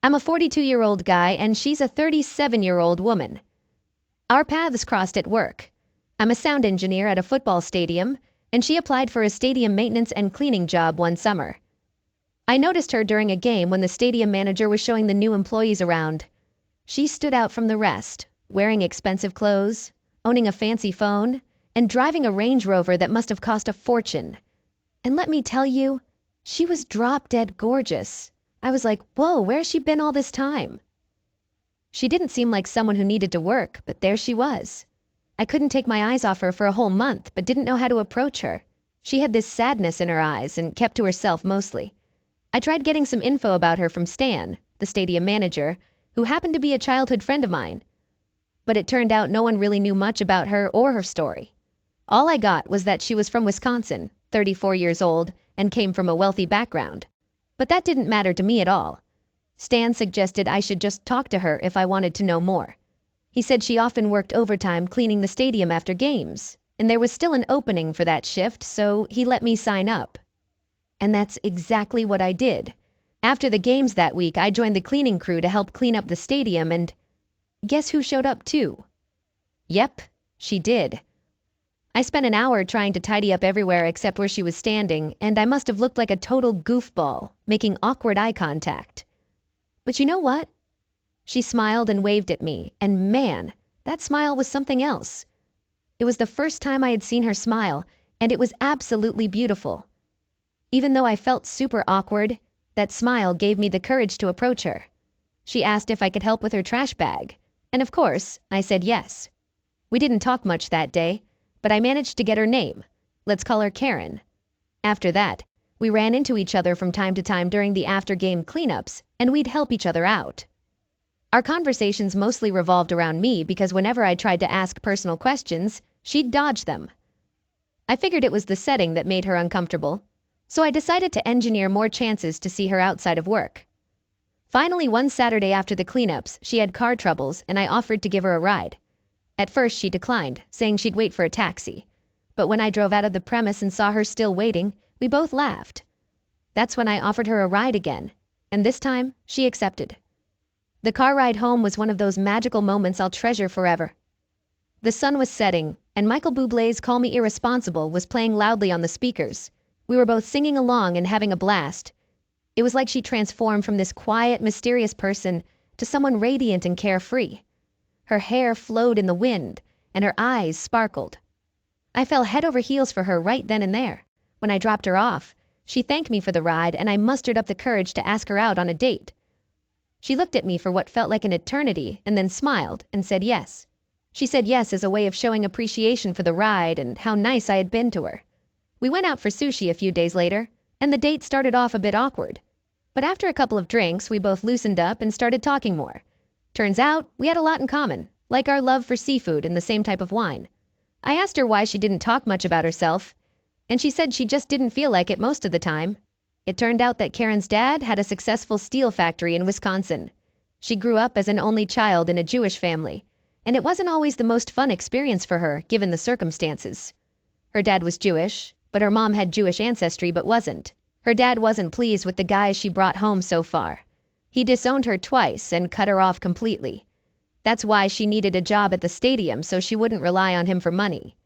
I'm a 42-year-old guy and she's a 37-year-old woman. Our paths crossed at work. I'm a sound engineer at a football stadium, and she applied for a stadium maintenance and cleaning job one summer. I noticed her during a game when the stadium manager was showing the new employees around. She stood out from the rest, wearing expensive clothes, owning a fancy phone, and driving a Range Rover that must have cost a fortune. And let me tell you, she was drop-dead gorgeous. I was like, whoa, where's she been all this time? She didn't seem like someone who needed to work, but there she was. I couldn't take my eyes off her for a whole month, but didn't know how to approach her. She had this sadness in her eyes and kept to herself mostly. I tried getting some info about her from Stan, the stadium manager, who happened to be a childhood friend of mine. But it turned out no one really knew much about her or her story. All I got was that she was from Wisconsin, 34 years old, and came from a wealthy background. But that didn't matter to me at all. Stan suggested I should just talk to her if I wanted to know more. He said she often worked overtime cleaning the stadium after games, and there was still an opening for that shift, so he let me sign up. And that's exactly what I did. After the games that week, I joined the cleaning crew to help clean up the stadium, and guess who showed up too? Yep, she did. I spent an hour trying to tidy up everywhere except where she was standing, and I must have looked like a total goofball, making awkward eye contact. But you know what? She smiled and waved at me, and man, that smile was something else. It was the first time I had seen her smile, and it was absolutely beautiful. Even though I felt super awkward, that smile gave me the courage to approach her. She asked if I could help with her trash bag, and of course, I said yes. We didn't talk much that day, but I managed to get her name. Let's call her Karen. After that, we ran into each other from time to time during the after-game cleanups, and we'd help each other out. Our conversations mostly revolved around me because whenever I tried to ask personal questions, she'd dodge them. I figured it was the setting that made her uncomfortable, so I decided to engineer more chances to see her outside of work. Finally, one Saturday after the cleanups, she had car troubles and I offered to give her a ride. At first, she declined, saying she'd wait for a taxi. But when I drove out of the premise and saw her still waiting, we both laughed. That's when I offered her a ride again, and this time, she accepted. The car ride home was one of those magical moments I'll treasure forever. The sun was setting, and Michael Bublé's Call Me Irresponsible was playing loudly on the speakers. We were both singing along and having a blast. It was like she transformed from this quiet, mysterious person to someone radiant and carefree. Her hair flowed in the wind, and her eyes sparkled. I fell head over heels for her right then and there. When I dropped her off, she thanked me for the ride, and I mustered up the courage to ask her out on a date. She looked at me for what felt like an eternity and then smiled and said yes. She said yes as a way of showing appreciation for the ride and how nice I had been to her. We went out for sushi a few days later, and the date started off a bit awkward. But after a couple of drinks, we both loosened up and started talking more. Turns out, we had a lot in common, like our love for seafood and the same type of wine. I asked her why she didn't talk much about herself, and she said she just didn't feel like it most of the time. It turned out that Karen's dad had a successful steel factory in Wisconsin. She grew up as an only child in a Jewish family, and it wasn't always the most fun experience for her, given the circumstances. Her dad was Jewish, but her mom had Jewish ancestry but wasn't. Her dad wasn't pleased with the guys she brought home so far. He disowned her twice and cut her off completely. That's why she needed a job at the stadium so she wouldn't rely on him for money.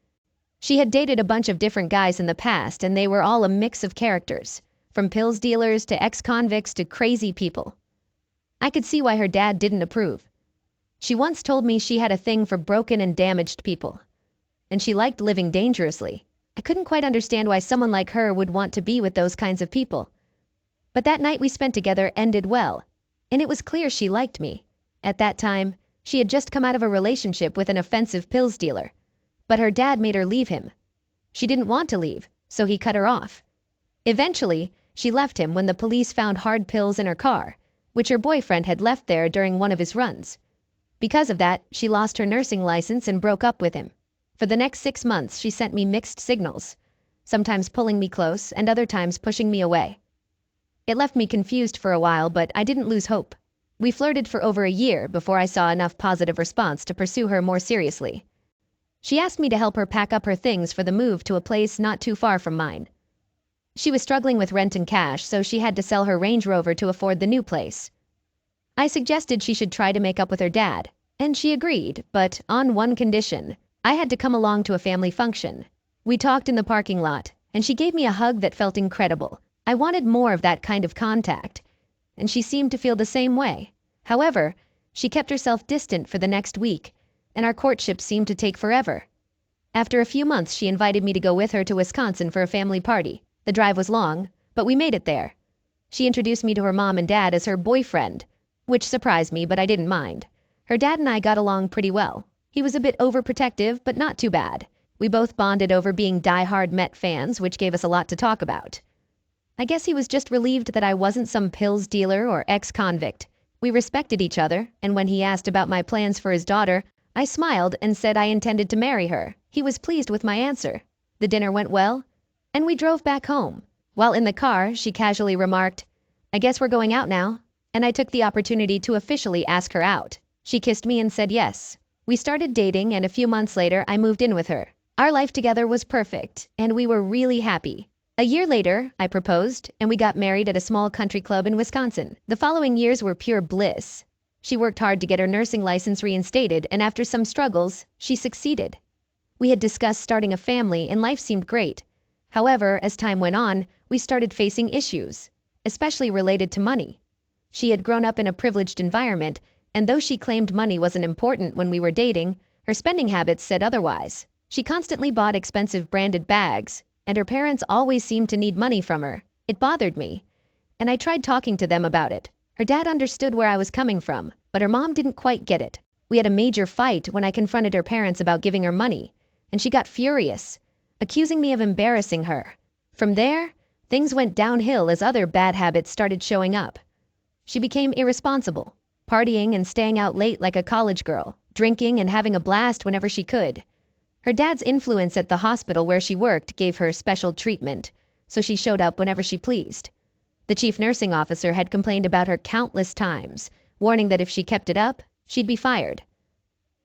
She had dated a bunch of different guys in the past, and they were all a mix of characters, from pills dealers to ex-convicts to crazy people. I could see why her dad didn't approve. She once told me she had a thing for broken and damaged people, and she liked living dangerously. I couldn't quite understand why someone like her would want to be with those kinds of people. But that night we spent together ended well, and it was clear she liked me. At that time, she had just come out of a relationship with an offensive pills dealer, but her dad made her leave him. She didn't want to leave, so he cut her off. Eventually, she left him when the police found hard pills in her car, which her boyfriend had left there during one of his runs. Because of that, she lost her nursing license and broke up with him. For the next 6 months, she sent me mixed signals, sometimes pulling me close and other times pushing me away. It left me confused for a while, but I didn't lose hope. We flirted for over a year before I saw enough positive response to pursue her more seriously. She asked me to help her pack up her things for the move to a place not too far from mine. She was struggling with rent and cash, so she had to sell her Range Rover to afford the new place. I suggested she should try to make up with her dad, and she agreed, but on one condition. I had to come along to a family function. We talked in the parking lot, and she gave me a hug that felt incredible. I wanted more of that kind of contact, and she seemed to feel the same way. However, she kept herself distant for the next week, and our courtship seemed to take forever. After a few months, she invited me to go with her to Wisconsin for a family party. The drive was long, but we made it there. She introduced me to her mom and dad as her boyfriend, which surprised me, but I didn't mind. Her dad and I got along pretty well. He was a bit overprotective, but not too bad. We both bonded over being die-hard Met fans, which gave us a lot to talk about. I guess he was just relieved that I wasn't some pills dealer or ex-convict. We respected each other, and when he asked about my plans for his daughter, I smiled and said I intended to marry her. He was pleased with my answer. The dinner went well, and we drove back home. While in the car, she casually remarked, "I guess we're going out now," and I took the opportunity to officially ask her out. She kissed me and said yes. We started dating, and a few months later, I moved in with her. Our life together was perfect, and we were really happy. A year later, I proposed, and we got married at a small country club in Wisconsin. The following years were pure bliss. She worked hard to get her nursing license reinstated, and after some struggles, she succeeded. We had discussed starting a family, and life seemed great. However, as time went on, we started facing issues, especially related to money. She had grown up in a privileged environment, and though she claimed money wasn't important when we were dating, her spending habits said otherwise. She constantly bought expensive branded bags, and her parents always seemed to need money from her. It bothered me, and I tried talking to them about it. Her dad understood where I was coming from, but her mom didn't quite get it. We had a major fight when I confronted her parents about giving her money, and she got furious, accusing me of embarrassing her. From there, things went downhill as other bad habits started showing up. She became irresponsible, partying and staying out late like a college girl, drinking and having a blast whenever she could. Her dad's influence at the hospital where she worked gave her special treatment, so she showed up whenever she pleased. The chief nursing officer had complained about her countless times, warning that if she kept it up, she'd be fired.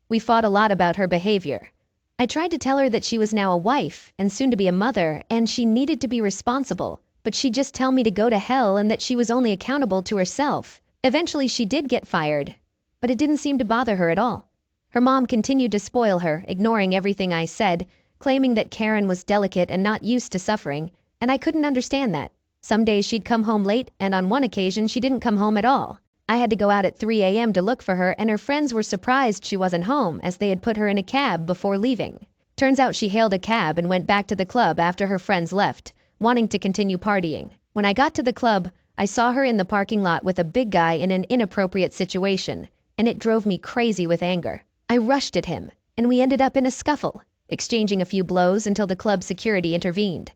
We fought a lot about her behavior. I tried to tell her that she was now a wife and soon to be a mother, and she needed to be responsible, but she'd just tell me to go to hell and that she was only accountable to herself. Eventually she did get fired, but it didn't seem to bother her at all. Her mom continued to spoil her, ignoring everything I said, claiming that Karen was delicate and not used to suffering, and I couldn't understand that. Some days she'd come home late, and on one occasion she didn't come home at all. I had to go out at 3 a.m. to look for her, and her friends were surprised she wasn't home as they had put her in a cab before leaving. Turns out she hailed a cab and went back to the club after her friends left, wanting to continue partying. When I got to the club, I saw her in the parking lot with a big guy in an inappropriate situation, and it drove me crazy with anger. I rushed at him, and we ended up in a scuffle, exchanging a few blows until the club security intervened.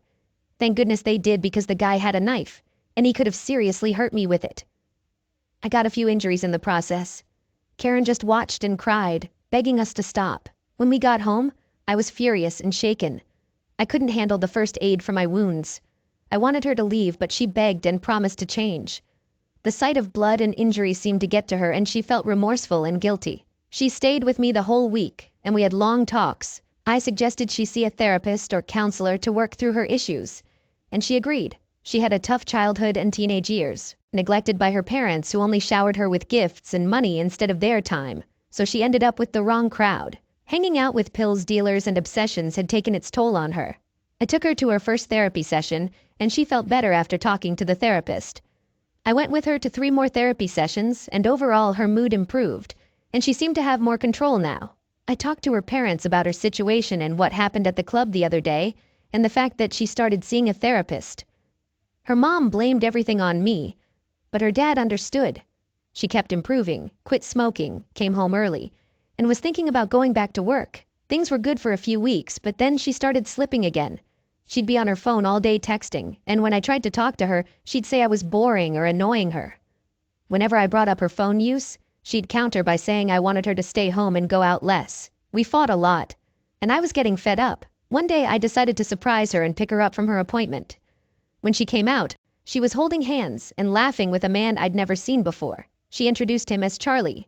Thank goodness they did, because the guy had a knife, and he could have seriously hurt me with it. I got a few injuries in the process. Karen just watched and cried, begging us to stop. When we got home, I was furious and shaken. I couldn't handle the first aid for my wounds. I wanted her to leave, but she begged and promised to change. The sight of blood and injury seemed to get to her, and she felt remorseful and guilty. She stayed with me the whole week, and we had long talks. I suggested she see a therapist or counselor to work through her issues, and she agreed. She had a tough childhood and teenage years, neglected by her parents who only showered her with gifts and money instead of their time, so she ended up with the wrong crowd. Hanging out with pills dealers and obsessions had taken its toll on her. I took her to her first therapy session, and she felt better after talking to the therapist. I went with her to 3 more therapy sessions, and overall her mood improved, and she seemed to have more control now. I talked to her parents about her situation and what happened at the club the other day, and the fact that she started seeing a therapist. Her mom blamed everything on me, but her dad understood. She kept improving, quit smoking, came home early, and was thinking about going back to work. Things were good for a few weeks, but then she started slipping again. She'd be on her phone all day texting, and when I tried to talk to her, she'd say I was boring or annoying her. Whenever I brought up her phone use, she'd counter by saying I wanted her to stay home and go out less. We fought a lot, and I was getting fed up. One day I decided to surprise her and pick her up from her appointment. When she came out, she was holding hands and laughing with a man I'd never seen before. She introduced him as Charlie,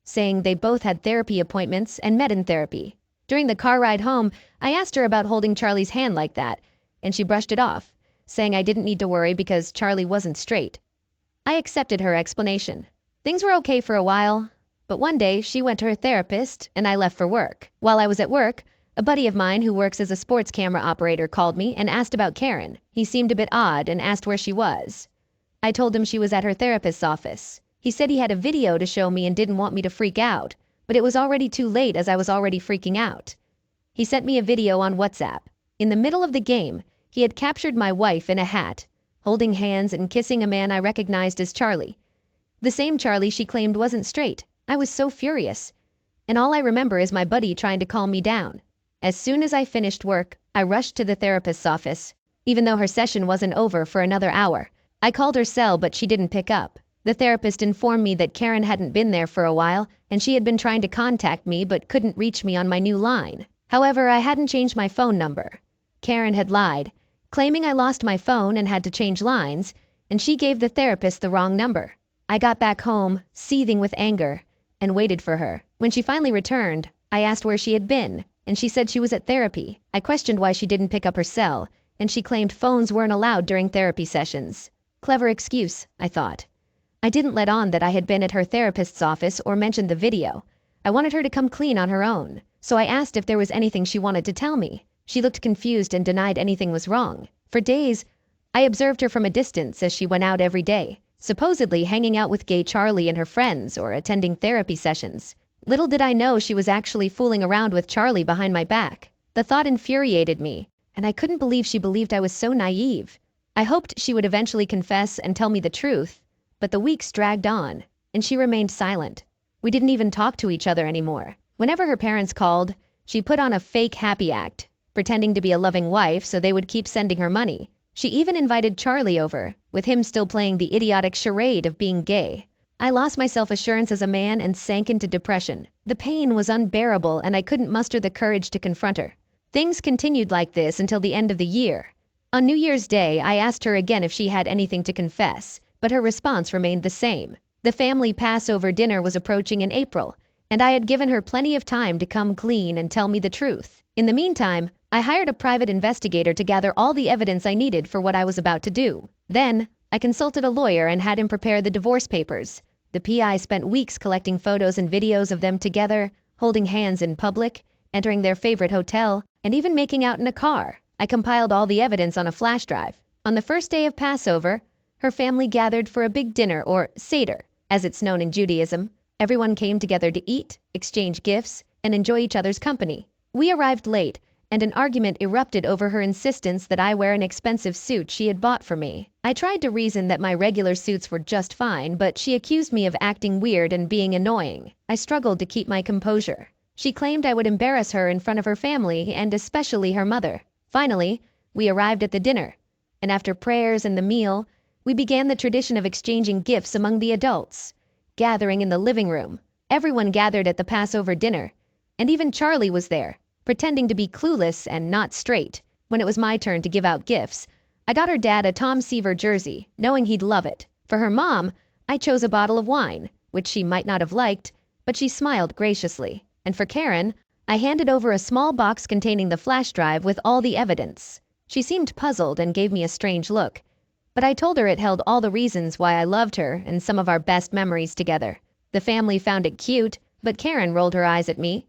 saying they both had therapy appointments and met in therapy. During the car ride home, I asked her about holding Charlie's hand like that, and she brushed it off, saying I didn't need to worry because Charlie wasn't straight. I accepted her explanation. Things were okay for a while, but one day she went to her therapist and I left for work. While I was at work, a buddy of mine who works as a sports camera operator called me and asked about Karen. He seemed a bit odd and asked where she was. I told him she was at her therapist's office. He said he had a video to show me and didn't want me to freak out, but it was already too late as I was already freaking out. He sent me a video on WhatsApp. In the middle of the game, he had captured my wife in a hat, holding hands and kissing a man I recognized as Charlie. The same Charlie she claimed wasn't straight. I was so furious. And all I remember is my buddy trying to calm me down. As soon as I finished work, I rushed to the therapist's office. Even though her session wasn't over for another hour, I called her cell but she didn't pick up. The therapist informed me that Karen hadn't been there for a while and she had been trying to contact me but couldn't reach me on my new line. However, I hadn't changed my phone number. Karen had lied, claiming I lost my phone and had to change lines, and she gave the therapist the wrong number. I got back home, seething with anger, and waited for her. When she finally returned, I asked where she had been, and she said she was at therapy. I questioned why she didn't pick up her cell, and she claimed phones weren't allowed during therapy sessions. Clever excuse, I thought. I didn't let on that I had been at her therapist's office or mentioned the video. I wanted her to come clean on her own, so I asked if there was anything she wanted to tell me. She looked confused and denied anything was wrong. For days, I observed her from a distance as she went out every day, supposedly hanging out with gay Charlie and her friends or attending therapy sessions. Little did I know she was actually fooling around with Charlie behind my back. The thought infuriated me, and I couldn't believe she believed I was so naive. I hoped she would eventually confess and tell me the truth, but the weeks dragged on, and she remained silent. We didn't even talk to each other anymore. Whenever her parents called, she put on a fake happy act, pretending to be a loving wife so they would keep sending her money. She even invited Charlie over, with him still playing the idiotic charade of being gay. I lost my self-assurance as a man and sank into depression. The pain was unbearable and I couldn't muster the courage to confront her. Things continued like this until the end of the year. On New Year's Day, I asked her again if she had anything to confess, but her response remained the same. The family Passover dinner was approaching in April, and I had given her plenty of time to come clean and tell me the truth. In the meantime, I hired a private investigator to gather all the evidence I needed for what I was about to do. Then, I consulted a lawyer and had him prepare the divorce papers. The PI spent weeks collecting photos and videos of them together, holding hands in public, entering their favorite hotel, and even making out in a car. I compiled all the evidence on a flash drive. On the first day of Passover, her family gathered for a big dinner, or Seder, as it's known in Judaism. Everyone came together to eat, exchange gifts, and enjoy each other's company. We arrived late, and an argument erupted over her insistence that I wear an expensive suit she had bought for me. I tried to reason that my regular suits were just fine, but she accused me of acting weird and being annoying. I struggled to keep my composure. She claimed I would embarrass her in front of her family and especially her mother. Finally, we arrived at the dinner, and after prayers and the meal, we began the tradition of exchanging gifts among the adults. Gathering in the living room, everyone gathered at the Passover dinner, and even Charlie was there, pretending to be clueless and not straight. When it was my turn to give out gifts, I got her dad a Tom Seaver jersey, knowing he'd love it. For her mom, I chose a bottle of wine, which she might not have liked, but she smiled graciously. And for Karen, I handed over a small box containing the flash drive with all the evidence. She seemed puzzled and gave me a strange look, but I told her it held all the reasons why I loved her and some of our best memories together. The family found it cute, but Karen rolled her eyes at me.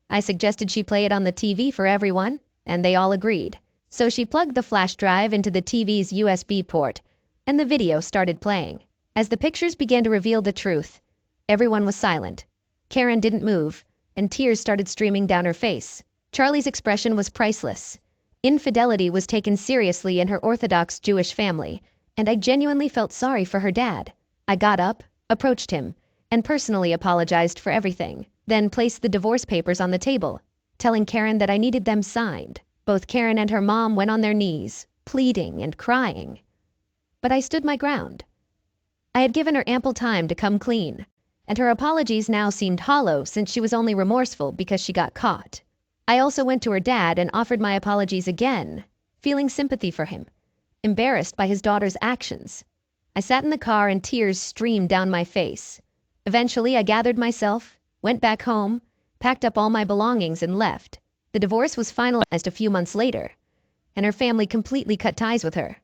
I suggested she play it on the TV for everyone, and they all agreed. So she plugged the flash drive into the TV's USB port, and the video started playing. As the pictures began to reveal the truth, everyone was silent. Karen didn't move, and tears started streaming down her face. Charlie's expression was priceless. Infidelity was taken seriously in her Orthodox Jewish family, and I genuinely felt sorry for her dad. I got up, approached him, and personally apologized for everything, then placed the divorce papers on the table, telling Karen that I needed them signed. Both Karen and her mom went on their knees, pleading and crying. But I stood my ground. I had given her ample time to come clean, and her apologies now seemed hollow since she was only remorseful because she got caught. I also went to her dad and offered my apologies again, feeling sympathy for him, embarrassed by his daughter's actions. I sat in the car and tears streamed down my face. Eventually, I gathered myself, went back home, packed up all my belongings and left. The divorce was finalized a few months later, and her family completely cut ties with her.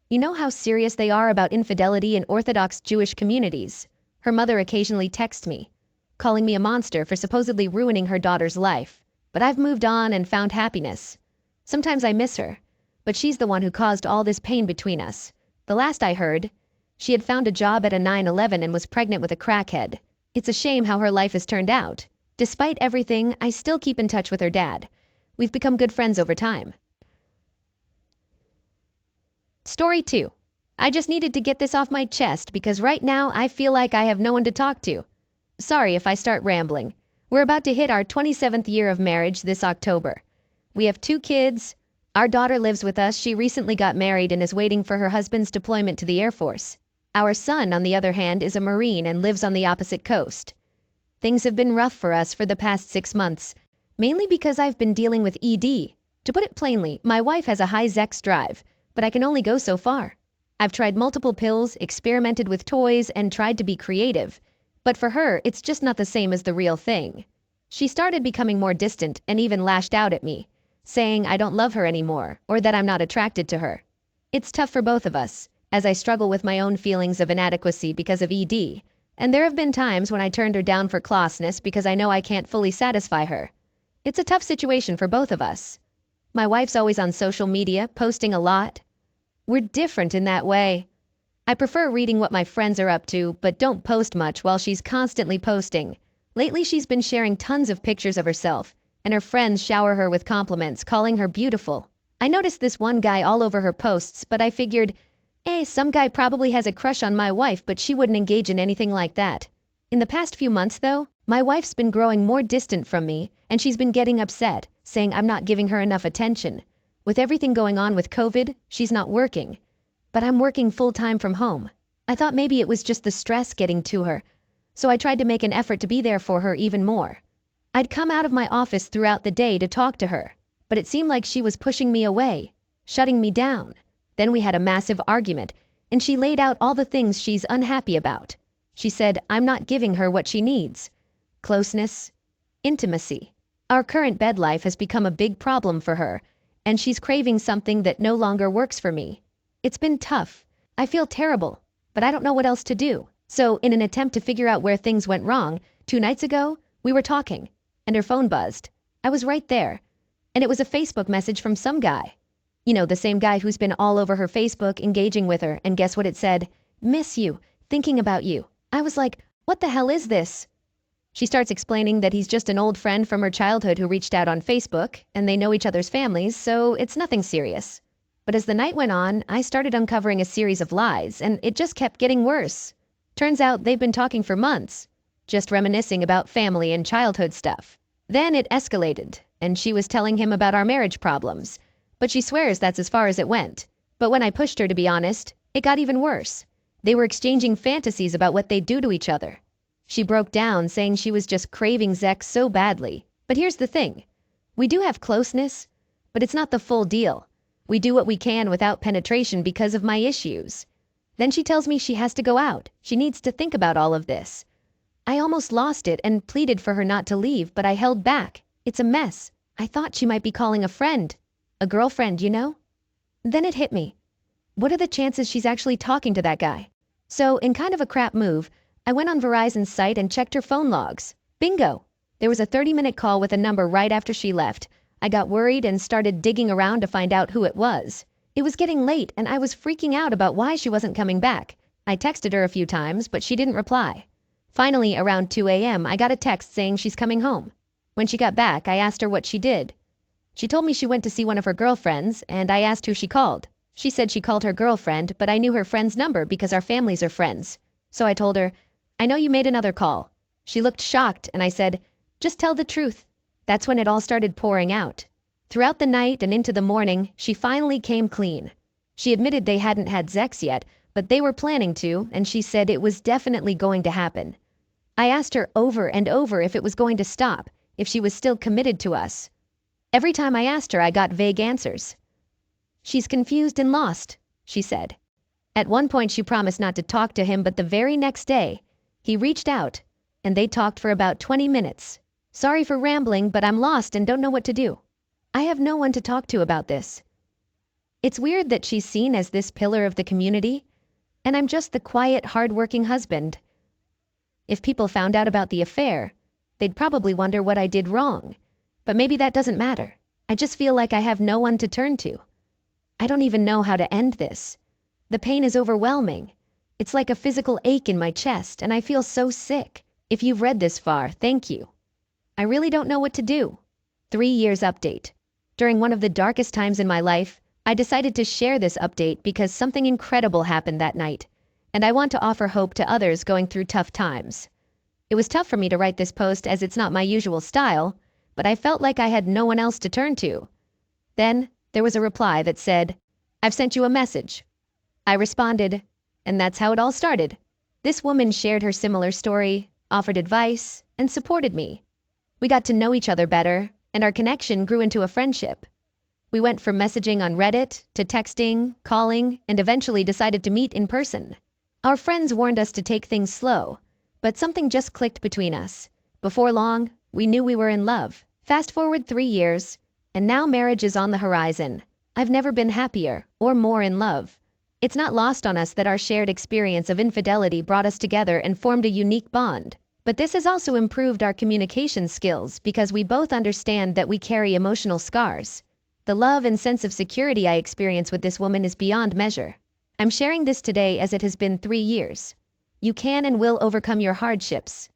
You know how serious they are about infidelity in Orthodox Jewish communities. Her mother occasionally texts me, calling me a monster for supposedly ruining her daughter's life. But I've moved on and found happiness. Sometimes I miss her, but she's the one who caused all this pain between us. The last I heard, she had found a job at a 9-11 and was pregnant with a crackhead. It's a shame how her life has turned out. Despite everything, I still keep in touch with her dad. We've become good friends over time. Story 2. I just needed to get this off my chest because right now I feel like I have no one to talk to. Sorry if I start rambling. We're about to hit our 27th year of marriage this October. We have 2 kids. Our daughter lives with us. She recently got married and is waiting for her husband's deployment to the Air Force. Our son, on the other hand, is a Marine and lives on the opposite coast. Things have been rough for us for the past 6 months, mainly because I've been dealing with ED. To put it plainly, my wife has a high sex drive, but I can only go so far. I've tried multiple pills, experimented with toys, and tried to be creative. But for her, it's just not the same as the real thing. She started becoming more distant and even lashed out at me, saying I don't love her anymore or that I'm not attracted to her. It's tough for both of us, as I struggle with my own feelings of inadequacy because of ED, and there have been times when I turned her down for closeness because I know I can't fully satisfy her. It's a tough situation for both of us. My wife's always on social media, posting a lot. We're different in that way. I prefer reading what my friends are up to, but don't post much while she's constantly posting. Lately she's been sharing tons of pictures of herself, and her friends shower her with compliments, calling her beautiful. I noticed this one guy all over her posts, but I figured, some guy probably has a crush on my wife, but she wouldn't engage in anything like that. In the past few months, though, my wife's been growing more distant from me, and she's been getting upset, saying I'm not giving her enough attention. With everything going on with COVID, she's not working. But I'm working full-time from home. I thought maybe it was just the stress getting to her, so I tried to make an effort to be there for her even more. I'd come out of my office throughout the day to talk to her, but it seemed like she was pushing me away, shutting me down. Then we had a massive argument, and she laid out all the things she's unhappy about. She said I'm not giving her what she needs. Closeness, intimacy. Our current bed life has become a big problem for her, and she's craving something that no longer works for me. It's been tough. I feel terrible, but I don't know what else to do. So, in an attempt to figure out where things went wrong, 2 nights ago, we were talking, and her phone buzzed. I was right there, and it was a Facebook message from some guy. You know, the same guy who's been all over her Facebook, engaging with her, and guess what it said? Miss you, thinking about you. I was like, what the hell is this? She starts explaining that he's just an old friend from her childhood who reached out on Facebook, and they know each other's families, so it's nothing serious. But as the night went on, I started uncovering a series of lies, and it just kept getting worse. Turns out they've been talking for months, just reminiscing about family and childhood stuff. Then it escalated, and she was telling him about our marriage problems, but she swears that's as far as it went. But when I pushed her to be honest, it got even worse. They were exchanging fantasies about what they'd do to each other. She broke down, saying she was just craving sex so badly. But here's the thing. We do have closeness, but it's not the full deal. We do what we can without penetration because of my issues. Then she tells me she has to go out. She needs to think about all of this. I almost lost it and pleaded for her not to leave, but I held back. It's a mess. I thought she might be calling a friend. A girlfriend, you know? Then it hit me. What are the chances she's actually talking to that guy? So, in kind of a crap move, I went on Verizon's site and checked her phone logs. Bingo! There was a 30-minute call with a number right after she left. I got worried and started digging around to find out who it was. It was getting late and I was freaking out about why she wasn't coming back. I texted her a few times, but she didn't reply. Finally, around 2 a.m., I got a text saying she's coming home. When she got back, I asked her what she did. She told me she went to see one of her girlfriends, and I asked who she called. She said she called her girlfriend, but I knew her friend's number because our families are friends. So I told her, I know you made another call. She looked shocked, and I said, just tell the truth. That's when it all started pouring out. Throughout the night and into the morning, she finally came clean. She admitted they hadn't had sex yet, but they were planning to, and she said it was definitely going to happen. I asked her over and over if it was going to stop, if she was still committed to us. Every time I asked her, I got vague answers. She's confused and lost, she said. At one point, she promised not to talk to him, but the very next day, he reached out, and they talked for about 20 minutes. Sorry for rambling, but I'm lost and don't know what to do. I have no one to talk to about this. It's weird that she's seen as this pillar of the community, and I'm just the quiet, hard-working husband. If people found out about the affair, they'd probably wonder what I did wrong. But maybe that doesn't matter. I just feel like I have no one to turn to. I don't even know how to end this. The pain is overwhelming. It's like a physical ache in my chest, and I feel so sick. If you've read this far, thank you. I really don't know what to do. 3 years update. During one of the darkest times in my life, I decided to share this update because something incredible happened that night, and I want to offer hope to others going through tough times. It was tough for me to write this post as it's not my usual style, but I felt like I had no one else to turn to. Then, there was a reply that said, "I've sent you a message." I responded, and that's how it all started. This woman shared her similar story, offered advice, and supported me. We got to know each other better, and our connection grew into a friendship. We went from messaging on Reddit to texting, calling, and eventually decided to meet in person. Our friends warned us to take things slow, but something just clicked between us. Before long, we knew we were in love. Fast forward 3 years, and now marriage is on the horizon. I've never been happier or more in love. It's not lost on us that our shared experience of infidelity brought us together and formed a unique bond. But this has also improved our communication skills because we both understand that we carry emotional scars. The love and sense of security I experience with this woman is beyond measure. I'm sharing this today as it has been 3 years. You can and will overcome your hardships.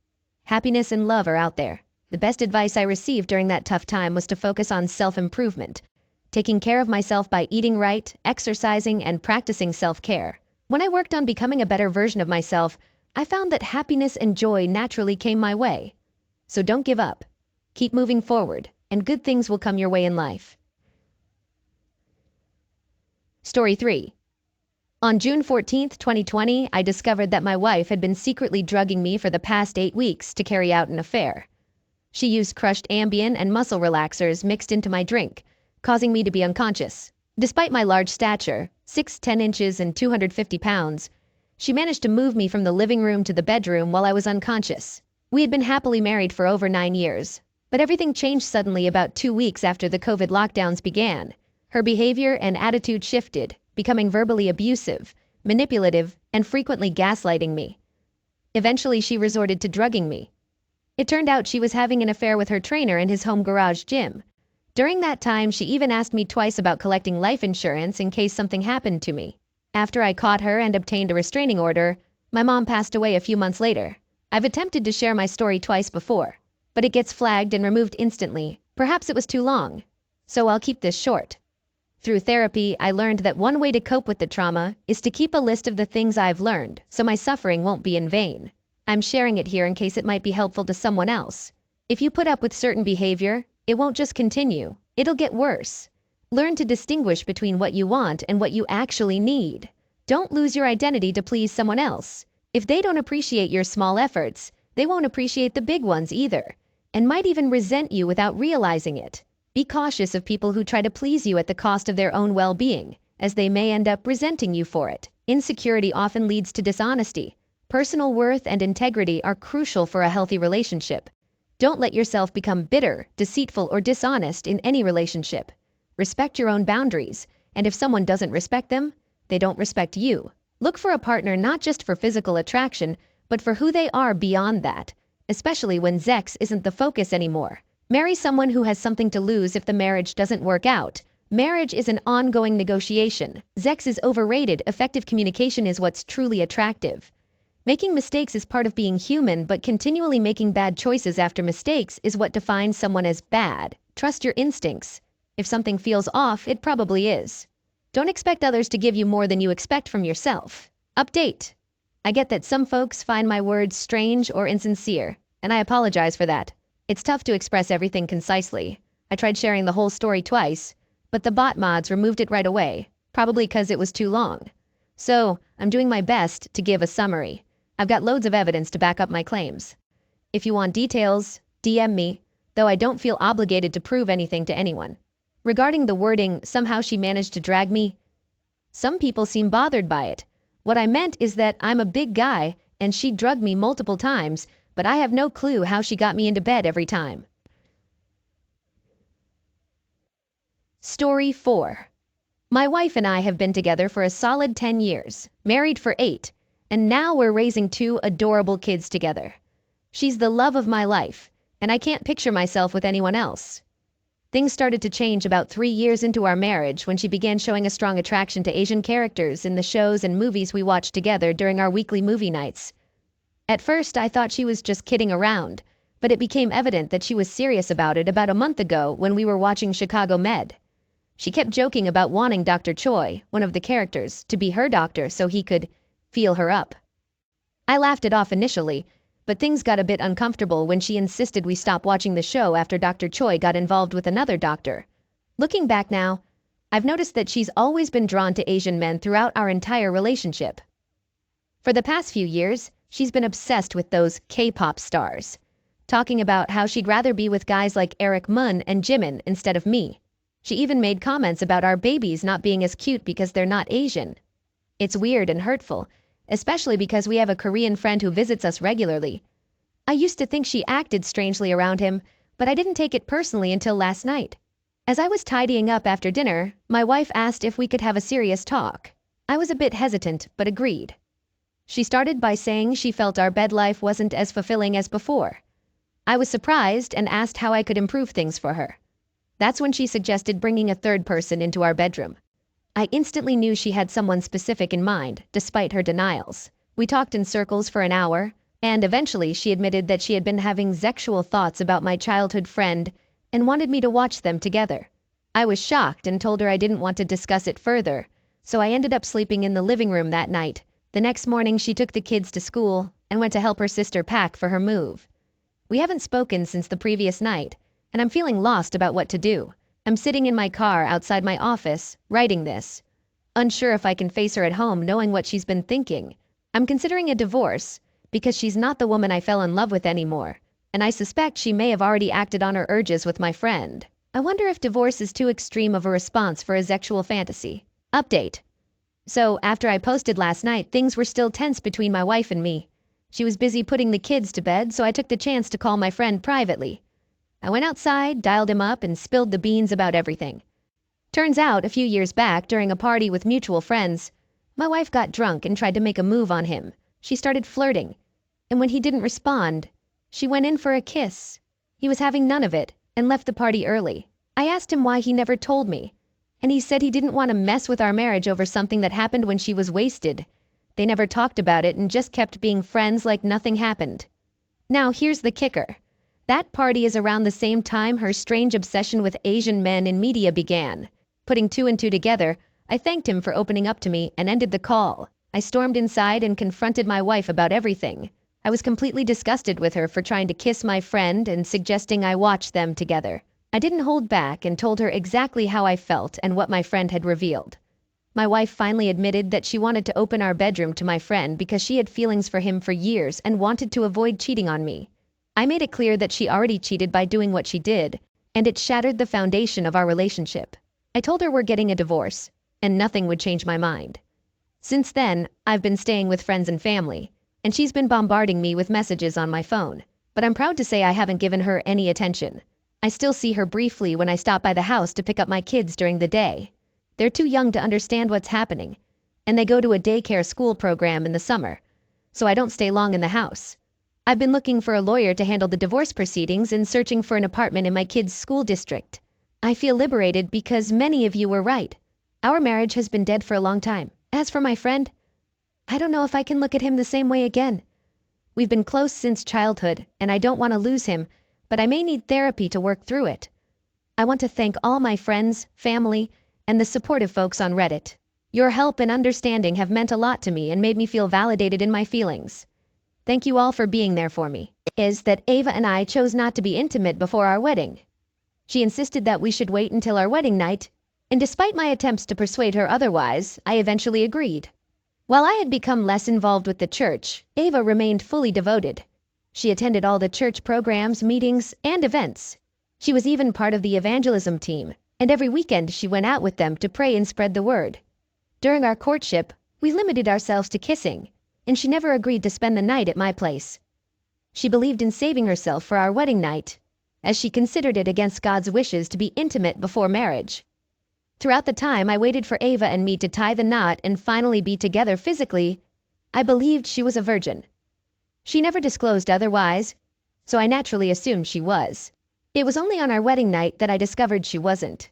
Happiness and love are out there. The best advice I received during that tough time was to focus on self-improvement, taking care of myself by eating right, exercising, and practicing self-care. When I worked on becoming a better version of myself, I found that happiness and joy naturally came my way. So don't give up. Keep moving forward, and good things will come your way in life. Story 3. On June 14th, 2020, I discovered that my wife had been secretly drugging me for the past 8 weeks to carry out an affair. She used crushed Ambien and muscle relaxers mixed into my drink, causing me to be unconscious. Despite my large stature, 6'10" inches and 250 pounds, she managed to move me from the living room to the bedroom while I was unconscious. We had been happily married for over 9 years, but everything changed suddenly about 2 weeks after the COVID lockdowns began. Her behavior and attitude shifted, becoming verbally abusive, manipulative, and frequently gaslighting me. Eventually, she resorted to drugging me. It turned out she was having an affair with her trainer in his home garage gym. During that time, she even asked me twice about collecting life insurance in case something happened to me. After I caught her and obtained a restraining order, my mom passed away a few months later. I've attempted to share my story twice before, but it gets flagged and removed instantly. Perhaps it was too long, so I'll keep this short. Through therapy, I learned that one way to cope with the trauma is to keep a list of the things I've learned, so my suffering won't be in vain. I'm sharing it here in case it might be helpful to someone else. If you put up with certain behavior, it won't just continue, it'll get worse. Learn to distinguish between what you want and what you actually need. Don't lose your identity to please someone else. If they don't appreciate your small efforts, they won't appreciate the big ones either, and might even resent you without realizing it. Be cautious of people who try to please you at the cost of their own well-being, as they may end up resenting you for it. Insecurity often leads to dishonesty. Personal worth and integrity are crucial for a healthy relationship. Don't let yourself become bitter, deceitful, or dishonest in any relationship. Respect your own boundaries, and if someone doesn't respect them, they don't respect you. Look for a partner not just for physical attraction, but for who they are beyond that, especially when sex isn't the focus anymore. Marry someone who has something to lose if the marriage doesn't work out. Marriage is an ongoing negotiation. Sex is overrated. Effective communication is what's truly attractive. Making mistakes is part of being human, but continually making bad choices after mistakes is what defines someone as bad. Trust your instincts. If something feels off, it probably is. Don't expect others to give you more than you expect from yourself. Update. I get that some folks find my words strange or insincere, and I apologize for that. It's tough to express everything concisely. I tried sharing the whole story twice, but the bot mods removed it right away, probably because it was too long. So, I'm doing my best to give a summary. I've got loads of evidence to back up my claims. If you want details, DM me, though I don't feel obligated to prove anything to anyone. Regarding the wording, somehow she managed to drag me. Some people seem bothered by it. What I meant is that I'm a big guy and she drugged me multiple times, but I have no clue how she got me into bed every time. Story 4. My wife and I have been together for a solid 10 years, married for 8, and now we're raising 2 adorable kids together. She's the love of my life, and I can't picture myself with anyone else. Things started to change about 3 years into our marriage when she began showing a strong attraction to Asian characters in the shows and movies we watched together during our weekly movie nights. At first, I thought she was just kidding around, but it became evident that she was serious about it about a month ago when we were watching Chicago Med. She kept joking about wanting Dr. Choi, one of the characters, to be her doctor so he could feel her up. I laughed it off initially, but things got a bit uncomfortable when she insisted we stop watching the show after Dr. Choi got involved with another doctor. Looking back now, I've noticed that she's always been drawn to Asian men throughout our entire relationship. For the past few years, she's been obsessed with those K-pop stars, talking about how she'd rather be with guys like Eric Mun and Jimin instead of me. She even made comments about our babies not being as cute because they're not Asian. It's weird and hurtful, especially because we have a Korean friend who visits us regularly. I used to think she acted strangely around him, but I didn't take it personally until last night. As I was tidying up after dinner, my wife asked if we could have a serious talk. I was a bit hesitant, but agreed. She started by saying she felt our bed life wasn't as fulfilling as before. I was surprised and asked how I could improve things for her. That's when she suggested bringing a third person into our bedroom. I instantly knew she had someone specific in mind, despite her denials. We talked in circles for an hour, and eventually she admitted that she had been having sexual thoughts about my childhood friend and wanted me to watch them together. I was shocked and told her I didn't want to discuss it further, so I ended up sleeping in the living room that night. The next morning she took the kids to school and went to help her sister pack for her move. We haven't spoken since the previous night, and I'm feeling lost about what to do. I'm sitting in my car outside my office, writing this, unsure if I can face her at home knowing what she's been thinking. I'm considering a divorce, because she's not the woman I fell in love with anymore, and I suspect she may have already acted on her urges with my friend. I wonder if divorce is too extreme of a response for a sexual fantasy. Update. So, after I posted last night, things were still tense between my wife and me. She was busy putting the kids to bed, so I took the chance to call my friend privately. I went outside, dialed him up, and spilled the beans about everything. Turns out, a few years back, during a party with mutual friends, my wife got drunk and tried to make a move on him. She started flirting, and when he didn't respond, she went in for a kiss. He was having none of it, and left the party early. I asked him why he never told me, and he said he didn't want to mess with our marriage over something that happened when she was wasted. They never talked about it and just kept being friends like nothing happened. Now here's the kicker. That party is around the same time her strange obsession with Asian men in media began. Putting two and two together, I thanked him for opening up to me and ended the call. I stormed inside and confronted my wife about everything. I was completely disgusted with her for trying to kiss my friend and suggesting I watch them together. I didn't hold back and told her exactly how I felt and what my friend had revealed. My wife finally admitted that she wanted to open our bedroom to my friend because she had feelings for him for years and wanted to avoid cheating on me. I made it clear that she already cheated by doing what she did, and it shattered the foundation of our relationship. I told her we're getting a divorce, and nothing would change my mind. Since then, I've been staying with friends and family, and she's been bombarding me with messages on my phone. But I'm proud to say I haven't given her any attention. I still see her briefly when I stop by the house to pick up my kids during the day. They're too young to understand what's happening, and they go to a daycare school program in the summer, so I don't stay long in the house. I've been looking for a lawyer to handle the divorce proceedings and searching for an apartment in my kids' school district. I feel liberated because many of you were right. Our marriage has been dead for a long time. As for my friend, I don't know if I can look at him the same way again. We've been close since childhood, and I don't want to lose him, but I may need therapy to work through it. I want to thank all my friends, family, and the supportive folks on Reddit. Your help and understanding have meant a lot to me and made me feel validated in my feelings. Thank you all for being there for me. Is that Ava and I chose not to be intimate before our wedding. She insisted that we should wait until our wedding night, and despite my attempts to persuade her otherwise, I eventually agreed. While I had become less involved with the church, Ava remained fully devoted. She attended all the church programs, meetings, and events. She was even part of the evangelism team, and every weekend she went out with them to pray and spread the word. During our courtship, we limited ourselves to kissing, and she never agreed to spend the night at my place. She believed in saving herself for our wedding night, as she considered it against God's wishes to be intimate before marriage. Throughout the time I waited for Ava and me to tie the knot and finally be together physically, I believed she was a virgin. She never disclosed otherwise, so I naturally assumed she was. It was only on our wedding night that I discovered she wasn't.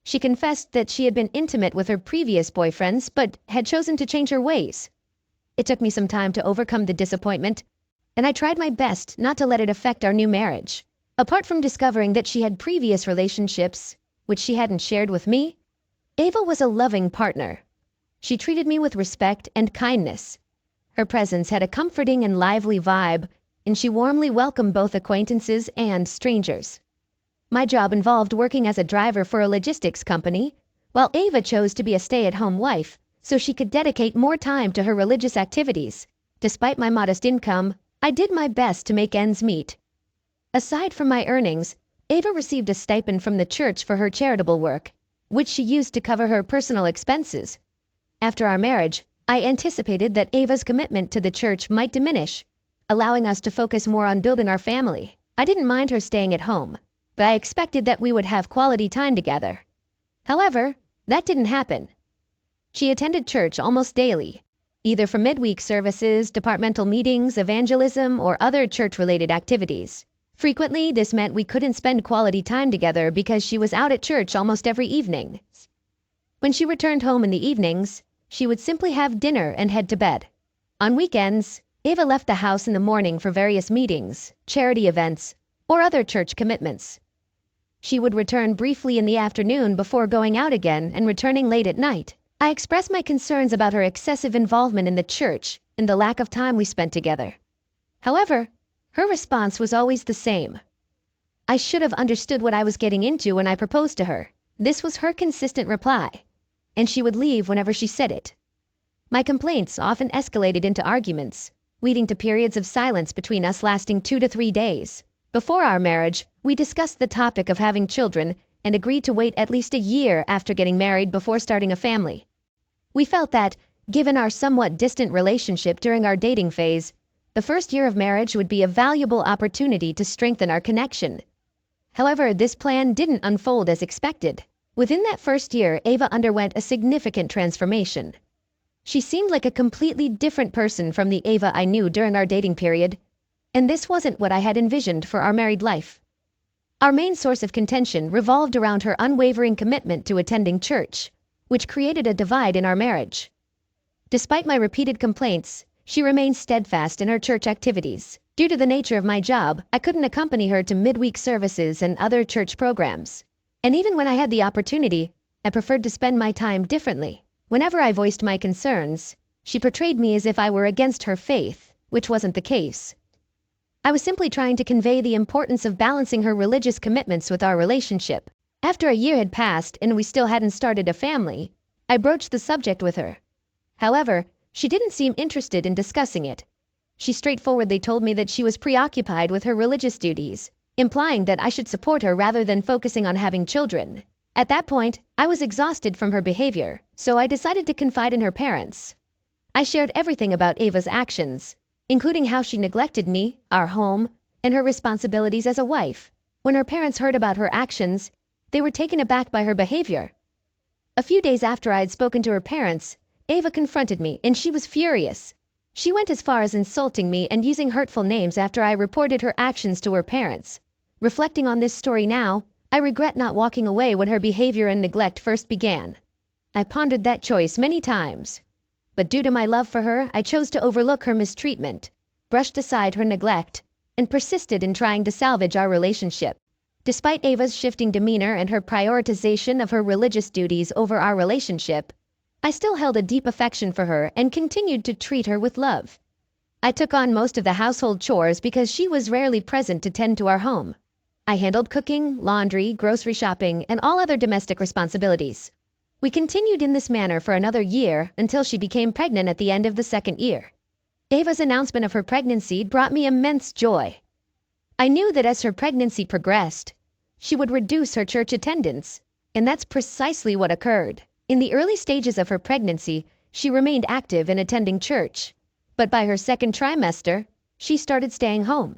She confessed that she had been intimate with her previous boyfriends but had chosen to change her ways. It took me some time to overcome the disappointment, and I tried my best not to let it affect our new marriage. Apart from discovering that she had previous relationships, which she hadn't shared with me, Ava was a loving partner. She treated me with respect and kindness. Her presence had a comforting and lively vibe, and she warmly welcomed both acquaintances and strangers. My job involved working as a driver for a logistics company, while Ava chose to be a stay-at-home wife so she could dedicate more time to her religious activities. Despite my modest income, I did my best to make ends meet. Aside from my earnings, Ava received a stipend from the church for her charitable work, which she used to cover her personal expenses. After our marriage, I anticipated that Ava's commitment to the church might diminish, allowing us to focus more on building our family. I didn't mind her staying at home, but I expected that we would have quality time together. However, that didn't happen. She attended church almost daily, either for midweek services, departmental meetings, evangelism, or other church-related activities. Frequently, this meant we couldn't spend quality time together because she was out at church almost every evening. When she returned home in the evenings, she would simply have dinner and head to bed. On weekends, Ava left the house in the morning for various meetings, charity events, or other church commitments. She would return briefly in the afternoon before going out again and returning late at night. I expressed my concerns about her excessive involvement in the church and the lack of time we spent together. However, her response was always the same. I should have understood what I was getting into when I proposed to her. This was her consistent reply, and she would leave whenever she said it. My complaints often escalated into arguments, leading to periods of silence between us lasting 2 to 3 days. Before our marriage, we discussed the topic of having children and agreed to wait at least a year after getting married before starting a family. We felt that, given our somewhat distant relationship during our dating phase, the first year of marriage would be a valuable opportunity to strengthen our connection. However, this plan didn't unfold as expected. Within that first year, Ava underwent a significant transformation. She seemed like a completely different person from the Ava I knew during our dating period, and this wasn't what I had envisioned for our married life. Our main source of contention revolved around her unwavering commitment to attending church, which created a divide in our marriage. Despite my repeated complaints, she remained steadfast in her church activities. Due to the nature of my job, I couldn't accompany her to midweek services and other church programs. And even when I had the opportunity, I preferred to spend my time differently. Whenever I voiced my concerns, she portrayed me as if I were against her faith, which wasn't the case. I was simply trying to convey the importance of balancing her religious commitments with our relationship. After a year had passed and we still hadn't started a family, I broached the subject with her. However, she didn't seem interested in discussing it. She straightforwardly told me that she was preoccupied with her religious duties, implying that I should support her rather than focusing on having children. At that point, I was exhausted from her behavior, so I decided to confide in her parents. I shared everything about Ava's actions, including how she neglected me, our home, and her responsibilities as a wife. When her parents heard about her actions, they were taken aback by her behavior. A few days after I had spoken to her parents, Ava confronted me, and she was furious. She went as far as insulting me and using hurtful names after I reported her actions to her parents. Reflecting on this story now, I regret not walking away when her behavior and neglect first began. I pondered that choice many times. But due to my love for her, I chose to overlook her mistreatment, brushed aside her neglect, and persisted in trying to salvage our relationship. Despite Ava's shifting demeanor and her prioritization of her religious duties over our relationship, I still held a deep affection for her and continued to treat her with love. I took on most of the household chores because she was rarely present to tend to our home. I handled cooking, laundry, grocery shopping, and all other domestic responsibilities. We continued in this manner for another year until she became pregnant at the end of the second year. Ava's announcement of her pregnancy brought me immense joy. I knew that as her pregnancy progressed, she would reduce her church attendance, and that's precisely what occurred. In the early stages of her pregnancy, she remained active in attending church, but by her second trimester, she started staying home.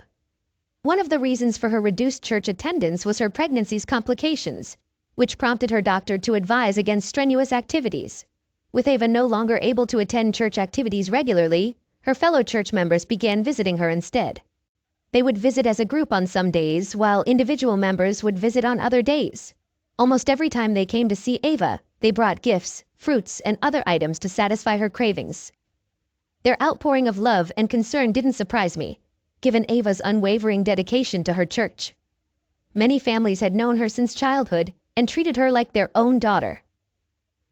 One of the reasons for her reduced church attendance was her pregnancy's complications, which prompted her doctor to advise against strenuous activities. With Ava no longer able to attend church activities regularly, her fellow church members began visiting her instead. They would visit as a group on some days, while individual members would visit on other days. Almost every time they came to see Ava, they brought gifts, fruits, and other items to satisfy her cravings. Their outpouring of love and concern didn't surprise me, given Ava's unwavering dedication to her church. Many families had known her since childhood and treated her like their own daughter.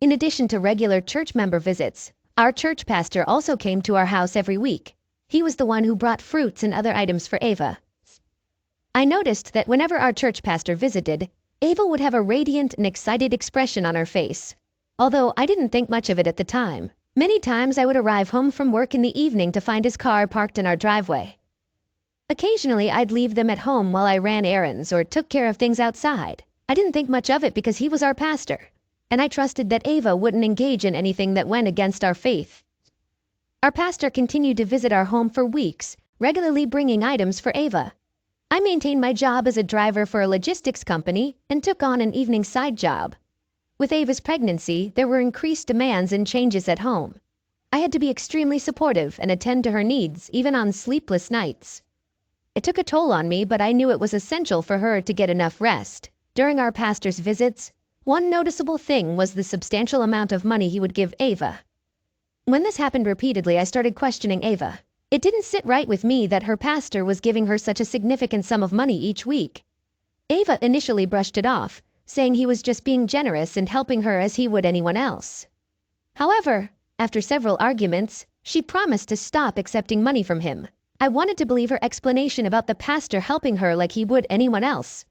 In addition to regular church member visits, our church pastor also came to our house every week. He was the one who brought fruits and other items for Ava. I noticed that whenever our church pastor visited, Ava would have a radiant and excited expression on her face. Although I didn't think much of it at the time. Many times I would arrive home from work in the evening to find his car parked in our driveway. Occasionally I'd leave them at home while I ran errands or took care of things outside. I didn't think much of it because he was our pastor, and I trusted that Ava wouldn't engage in anything that went against our faith. Our pastor continued to visit our home for weeks, regularly bringing items for Ava. I maintained my job as a driver for a logistics company and took on an evening side job. With Ava's pregnancy, there were increased demands and changes at home. I had to be extremely supportive and attend to her needs, even on sleepless nights. It took a toll on me, but I knew it was essential for her to get enough rest. During our pastor's visits, one noticeable thing was the substantial amount of money he would give Ava. When this happened repeatedly, I started questioning Ava. It didn't sit right with me that her pastor was giving her such a significant sum of money each week. Ava initially brushed it off, saying he was just being generous and helping her as he would anyone else. However, after several arguments, she promised to stop accepting money from him. I wanted to believe her explanation about the pastor helping her like he would anyone else.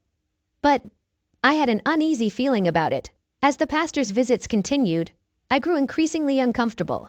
But I had an uneasy feeling about it. As the pastor's visits continued, I grew increasingly uncomfortable.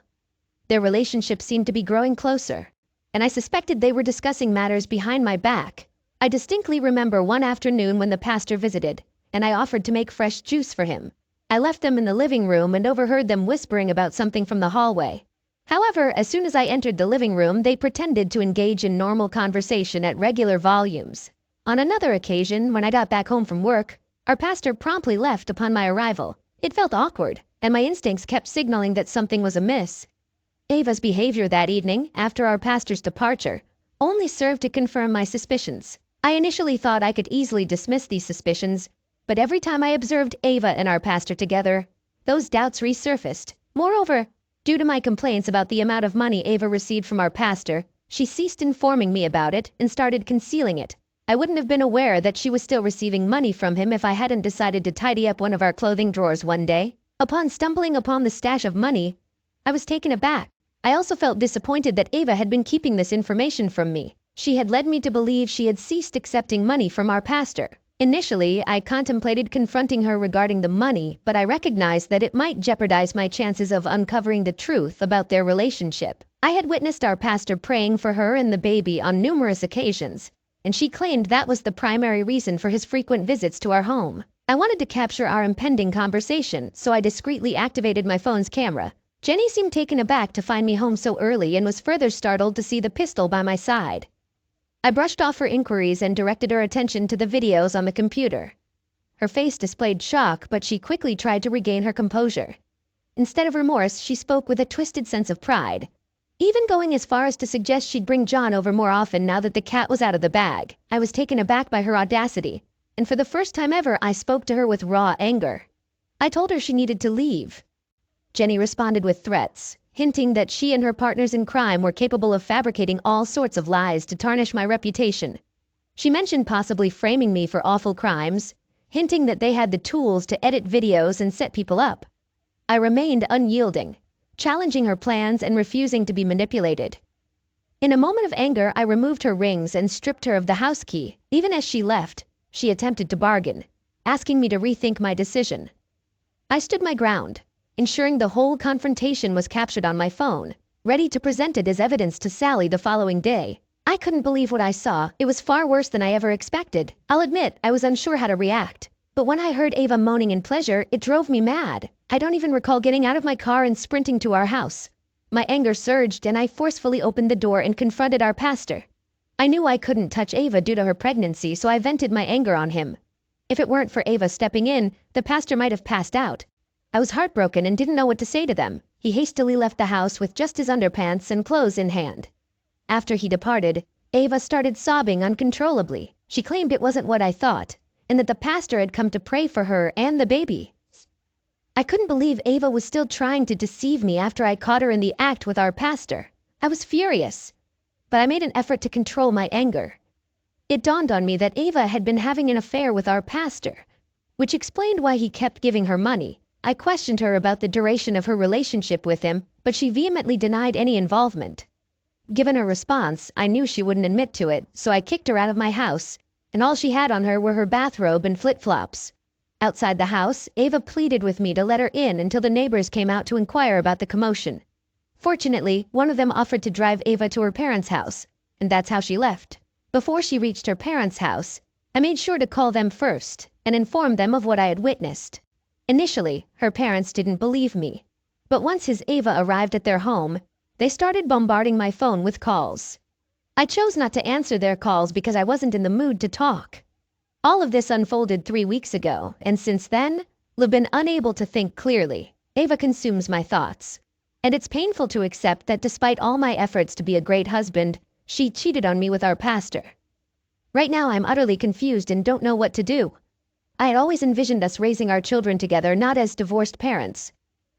Their relationship seemed to be growing closer, and I suspected they were discussing matters behind my back. I distinctly remember one afternoon when the pastor visited, and I offered to make fresh juice for him. I left them in the living room and overheard them whispering about something from the hallway. However, as soon as I entered the living room, they pretended to engage in normal conversation at regular volumes. On another occasion, when I got back home from work, our pastor promptly left upon my arrival. It felt awkward, and my instincts kept signaling that something was amiss. Ava's behavior that evening, after our pastor's departure, only served to confirm my suspicions. I initially thought I could easily dismiss these suspicions, but every time I observed Ava and our pastor together, those doubts resurfaced. Moreover, due to my complaints about the amount of money Ava received from our pastor, she ceased informing me about it and started concealing it. I wouldn't have been aware that she was still receiving money from him if I hadn't decided to tidy up one of our clothing drawers one day. Upon stumbling upon the stash of money, I was taken aback. I also felt disappointed that Ava had been keeping this information from me. She had led me to believe she had ceased accepting money from our pastor. Initially, I contemplated confronting her regarding the money, but I recognized that it might jeopardize my chances of uncovering the truth about their relationship. I had witnessed our pastor praying for her and the baby on numerous occasions, and she claimed that was the primary reason for his frequent visits to our home. I wanted to capture our impending conversation, so I discreetly activated my phone's camera. Jenny seemed taken aback to find me home so early and was further startled to see the pistol by my side. I brushed off her inquiries and directed her attention to the videos on the computer. Her face displayed shock, but she quickly tried to regain her composure. Instead of remorse, she spoke with a twisted sense of pride, even going as far as to suggest she'd bring John over more often now that the cat was out of the bag. I was taken aback by her audacity, and for the first time ever, I spoke to her with raw anger. I told her she needed to leave. Jenny responded with threats, hinting that she and her partners in crime were capable of fabricating all sorts of lies to tarnish my reputation. She mentioned possibly framing me for awful crimes, hinting that they had the tools to edit videos and set people up. I remained unyielding, challenging her plans and refusing to be manipulated. In a moment of anger, I removed her rings and stripped her of the house key. Even as she left, she attempted to bargain, asking me to rethink my decision. I stood my ground, ensuring the whole confrontation was captured on my phone, ready to present it as evidence to Sally the following day. I couldn't believe what I saw. It was far worse than I ever expected. I'll admit, I was unsure how to react. But when I heard Ava moaning in pleasure, it drove me mad. I don't even recall getting out of my car and sprinting to our house. My anger surged and I forcefully opened the door and confronted our pastor. I knew I couldn't touch Ava due to her pregnancy, so I vented my anger on him. If it weren't for Ava stepping in, the pastor might have passed out. I was heartbroken and didn't know what to say to them. He hastily left the house with just his underpants and clothes in hand. After he departed, Ava started sobbing uncontrollably. She claimed it wasn't what I thought, and that the pastor had come to pray for her and the baby. I couldn't believe Ava was still trying to deceive me after I caught her in the act with our pastor. I was furious, but I made an effort to control my anger. It dawned on me that Ava had been having an affair with our pastor, which explained why he kept giving her money. I questioned her about the duration of her relationship with him, but she vehemently denied any involvement. Given her response, I knew she wouldn't admit to it, so I kicked her out of my house, and all she had on her were her bathrobe and flip-flops. Outside the house, Ava pleaded with me to let her in until the neighbors came out to inquire about the commotion. Fortunately, one of them offered to drive Ava to her parents' house, and that's how she left. Before she reached her parents' house, I made sure to call them first and inform them of what I had witnessed. Initially, her parents didn't believe me, but once his Ava arrived at their home, they started bombarding my phone with calls. I chose not to answer their calls because I wasn't in the mood to talk. All of this unfolded 3 weeks ago, and since then, I've been unable to think clearly. Ava consumes my thoughts, and it's painful to accept that despite all my efforts to be a great husband, she cheated on me with our pastor. Right now I'm utterly confused and don't know what to do. I had always envisioned us raising our children together, not as divorced parents.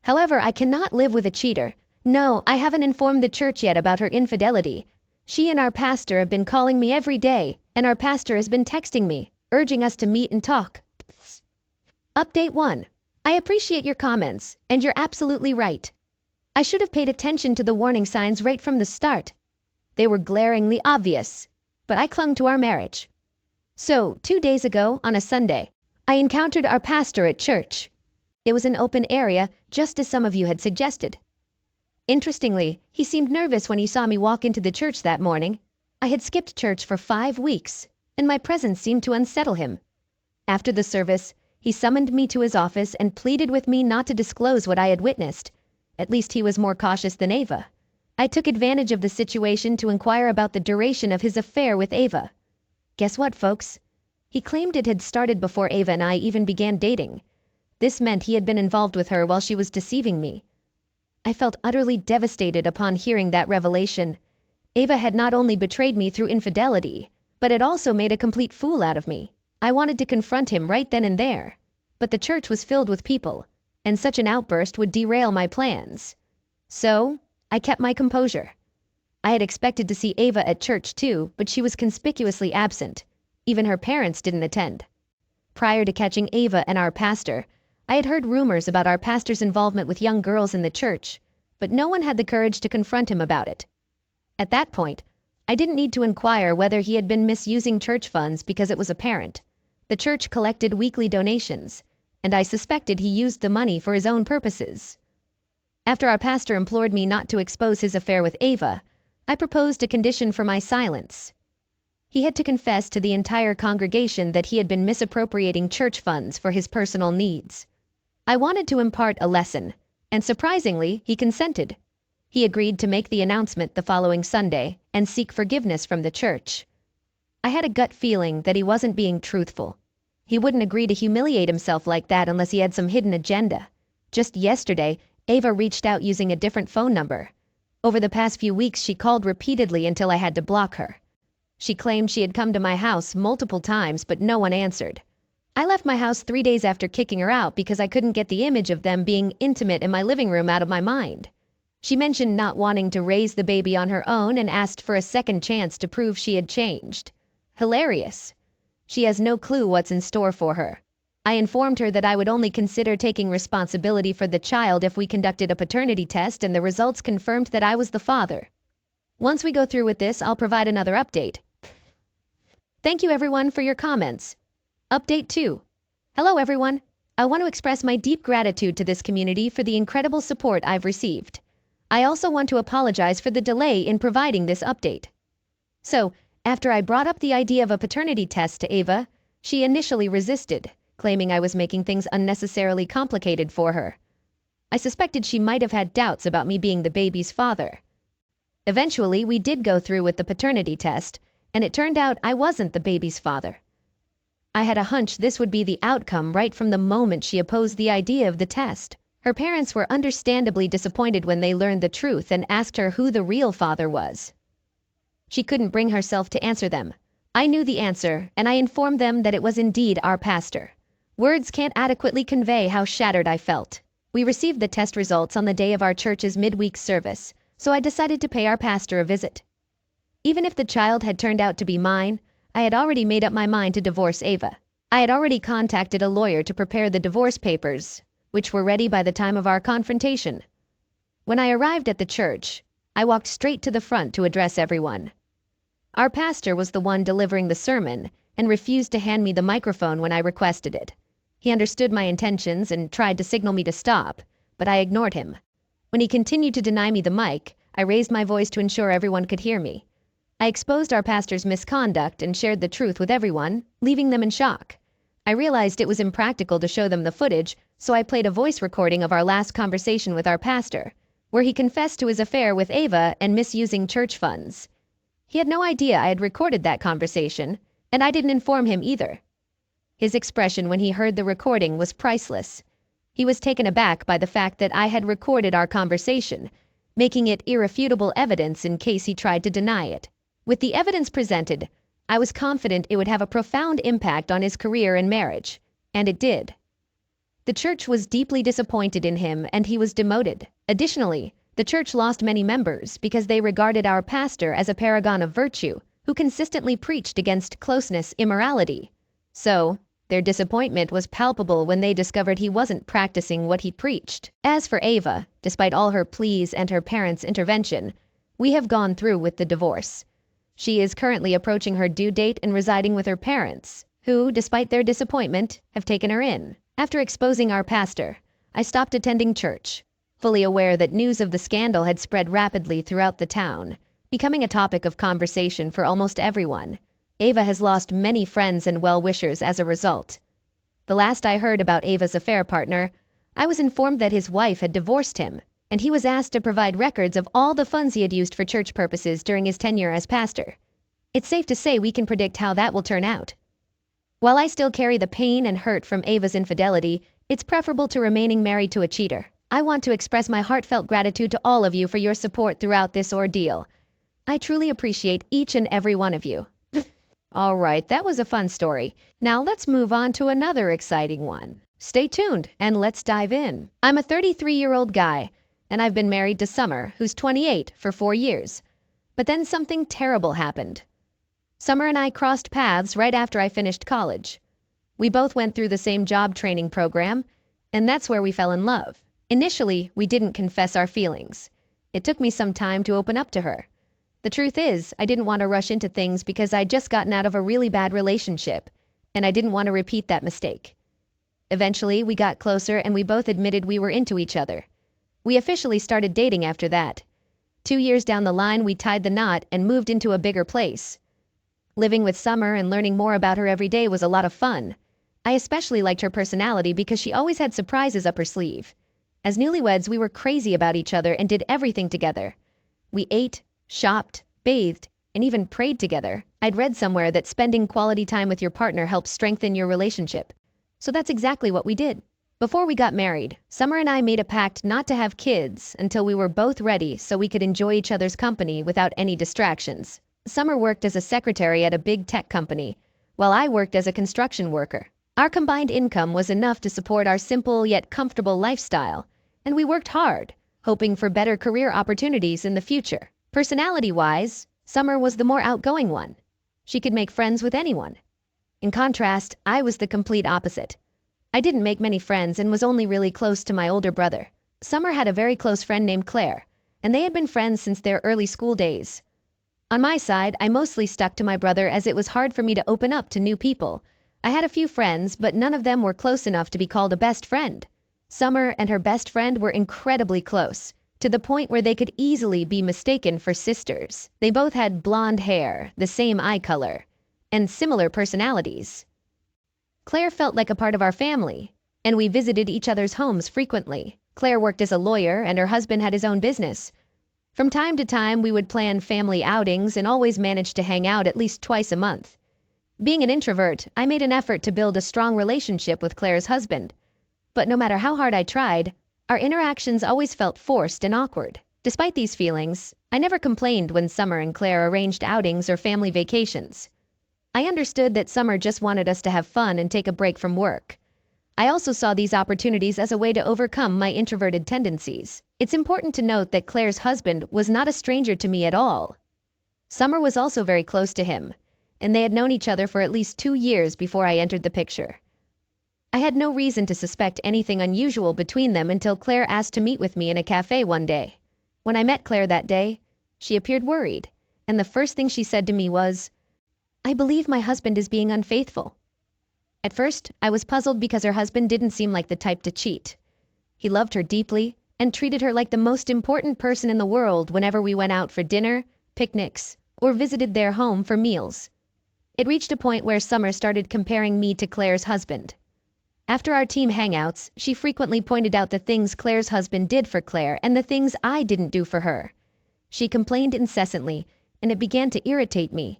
However, I cannot live with a cheater. No, I haven't informed the church yet about her infidelity. She and our pastor have been calling me every day, and our pastor has been texting me, urging us to meet and talk. Update 1. I appreciate your comments, and you're absolutely right. I should have paid attention to the warning signs right from the start. They were glaringly obvious, but I clung to our marriage. So, 2 days ago, on a Sunday, I encountered our pastor at church. It was an open area, just as some of you had suggested. Interestingly, he seemed nervous when he saw me walk into the church that morning. I had skipped church for 5 weeks, and my presence seemed to unsettle him. After the service, he summoned me to his office and pleaded with me not to disclose what I had witnessed. At least he was more cautious than Ava. I took advantage of the situation to inquire about the duration of his affair with Ava. Guess what, folks? He claimed it had started before Ava and I even began dating. This meant he had been involved with her while she was deceiving me. I felt utterly devastated upon hearing that revelation. Ava had not only betrayed me through infidelity, but had also made a complete fool out of me. I wanted to confront him right then and there, but the church was filled with people, and such an outburst would derail my plans. So, I kept my composure. I had expected to see Ava at church too, but she was conspicuously absent. Even her parents didn't attend. Prior to catching Ava and our pastor, I had heard rumors about our pastor's involvement with young girls in the church, but no one had the courage to confront him about it. At that point, I didn't need to inquire whether he had been misusing church funds because it was apparent. The church collected weekly donations, and I suspected he used the money for his own purposes. After our pastor implored me not to expose his affair with Ava, I proposed a condition for my silence. He had to confess to the entire congregation that he had been misappropriating church funds for his personal needs. I wanted to impart a lesson, and surprisingly, he consented. He agreed to make the announcement the following Sunday and seek forgiveness from the church. I had a gut feeling that he wasn't being truthful. He wouldn't agree to humiliate himself like that unless he had some hidden agenda. Just yesterday, Ava reached out using a different phone number. Over the past few weeks, she called repeatedly until I had to block her. She claimed she had come to my house multiple times, but no one answered. I left my house 3 days after kicking her out because I couldn't get the image of them being intimate in my living room out of my mind. She mentioned not wanting to raise the baby on her own and asked for a second chance to prove she had changed. Hilarious. She has no clue what's in store for her. I informed her that I would only consider taking responsibility for the child if we conducted a paternity test and the results confirmed that I was the father. Once we go through with this, I'll provide another update. Thank you everyone for your comments. Update 2. Hello everyone. I want to express my deep gratitude to this community for the incredible support I've received. I also want to apologize for the delay in providing this update. So, after I brought up the idea of a paternity test to Ava, she initially resisted, claiming I was making things unnecessarily complicated for her. I suspected she might have had doubts about me being the baby's father. Eventually, we did go through with the paternity test, and it turned out I wasn't the baby's father. I had a hunch this would be the outcome right from the moment she opposed the idea of the test. Her parents were understandably disappointed when they learned the truth and asked her who the real father was. She couldn't bring herself to answer them. I knew the answer, and I informed them that it was indeed our pastor. Words can't adequately convey how shattered I felt. We received the test results on the day of our church's midweek service, so I decided to pay our pastor a visit. Even if the child had turned out to be mine, I had already made up my mind to divorce Ava. I had already contacted a lawyer to prepare the divorce papers, which were ready by the time of our confrontation. When I arrived at the church, I walked straight to the front to address everyone. Our pastor was the one delivering the sermon and refused to hand me the microphone when I requested it. He understood my intentions and tried to signal me to stop, but I ignored him. When he continued to deny me the mic, I raised my voice to ensure everyone could hear me. I exposed our pastor's misconduct and shared the truth with everyone, leaving them in shock. I realized it was impractical to show them the footage, so I played a voice recording of our last conversation with our pastor, where he confessed to his affair with Ava and misusing church funds. He had no idea I had recorded that conversation, and I didn't inform him either. His expression when he heard the recording was priceless. He was taken aback by the fact that I had recorded our conversation, making it irrefutable evidence in case he tried to deny it. With the evidence presented, I was confident it would have a profound impact on his career and marriage, and it did. The church was deeply disappointed in him and he was demoted. Additionally, the church lost many members because they regarded our pastor as a paragon of virtue who consistently preached against closeness immorality. So, their disappointment was palpable when they discovered he wasn't practicing what he preached. As for Ava, despite all her pleas and her parents' intervention, we have gone through with the divorce. She is currently approaching her due date and residing with her parents, who, despite their disappointment, have taken her in. After exposing our pastor, I stopped attending church, fully aware that news of the scandal had spread rapidly throughout the town, becoming a topic of conversation for almost everyone. Ava has lost many friends and well-wishers as a result. The last I heard about Ava's affair partner, I was informed that his wife had divorced him, and he was asked to provide records of all the funds he had used for church purposes during his tenure as pastor. It's safe to say we can predict how that will turn out. While I still carry the pain and hurt from Ava's infidelity, it's preferable to remaining married to a cheater. I want to express my heartfelt gratitude to all of you for your support throughout this ordeal. I truly appreciate each and every one of you. All right, that was a fun story. Now let's move on to another exciting one. Stay tuned and let's dive in. I'm a 33-year-old guy, and I've been married to Summer, who's 28, for 4 years. But then something terrible happened. Summer and I crossed paths right after I finished college. We both went through the same job training program, and that's where we fell in love. Initially, we didn't confess our feelings. It took me some time to open up to her. The truth is, I didn't want to rush into things because I'd just gotten out of a really bad relationship, and I didn't want to repeat that mistake. Eventually, we got closer and we both admitted we were into each other. We officially started dating after that. 2 years down the line, we tied the knot and moved into a bigger place. Living with Summer and learning more about her every day was a lot of fun. I especially liked her personality because she always had surprises up her sleeve. As newlyweds, we were crazy about each other and did everything together. We ate, shopped, bathed, and even prayed together. I'd read somewhere that spending quality time with your partner helps strengthen your relationship. So that's exactly what we did. Before we got married, Summer and I made a pact not to have kids until we were both ready so we could enjoy each other's company without any distractions. Summer worked as a secretary at a big tech company, while I worked as a construction worker. Our combined income was enough to support our simple yet comfortable lifestyle, and we worked hard, hoping for better career opportunities in the future. Personality-wise, Summer was the more outgoing one. She could make friends with anyone. In contrast, I was the complete opposite. I didn't make many friends and was only really close to my older brother. Summer had a very close friend named Claire, and they had been friends since their early school days. On my side, I mostly stuck to my brother as it was hard for me to open up to new people. I had a few friends, but none of them were close enough to be called a best friend. Summer and her best friend were incredibly close, to the point where they could easily be mistaken for sisters. They both had blonde hair, the same eye color, and similar personalities. Claire felt like a part of our family, and we visited each other's homes frequently. Claire worked as a lawyer, and her husband had his own business. From time to time, we would plan family outings and always managed to hang out at least twice a month. Being an introvert, I made an effort to build a strong relationship with Claire's husband. But no matter how hard I tried, our interactions always felt forced and awkward. Despite these feelings, I never complained when Summer and Claire arranged outings or family vacations. I understood that Summer just wanted us to have fun and take a break from work. I also saw these opportunities as a way to overcome my introverted tendencies. It's important to note that Claire's husband was not a stranger to me at all. Summer was also very close to him, and they had known each other for at least 2 years before I entered the picture. I had no reason to suspect anything unusual between them until Claire asked to meet with me in a cafe one day. When I met Claire that day, she appeared worried, and the first thing she said to me was, "I believe my husband is being unfaithful." At first, I was puzzled because her husband didn't seem like the type to cheat. He loved her deeply and treated her like the most important person in the world whenever we went out for dinner, picnics, or visited their home for meals. It reached a point where Summer started comparing me to Claire's husband. After our team hangouts, she frequently pointed out the things Claire's husband did for Claire and the things I didn't do for her. She complained incessantly, and it began to irritate me.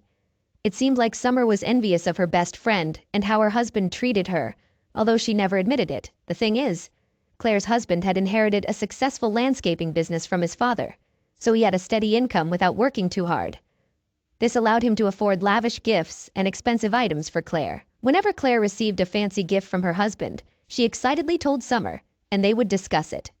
It seemed like Summer was envious of her best friend and how her husband treated her, although she never admitted it. The thing is, Claire's husband had inherited a successful landscaping business from his father, so he had a steady income without working too hard. This allowed him to afford lavish gifts and expensive items for Claire. Whenever Claire received a fancy gift from her husband, she excitedly told Summer, and they would discuss it.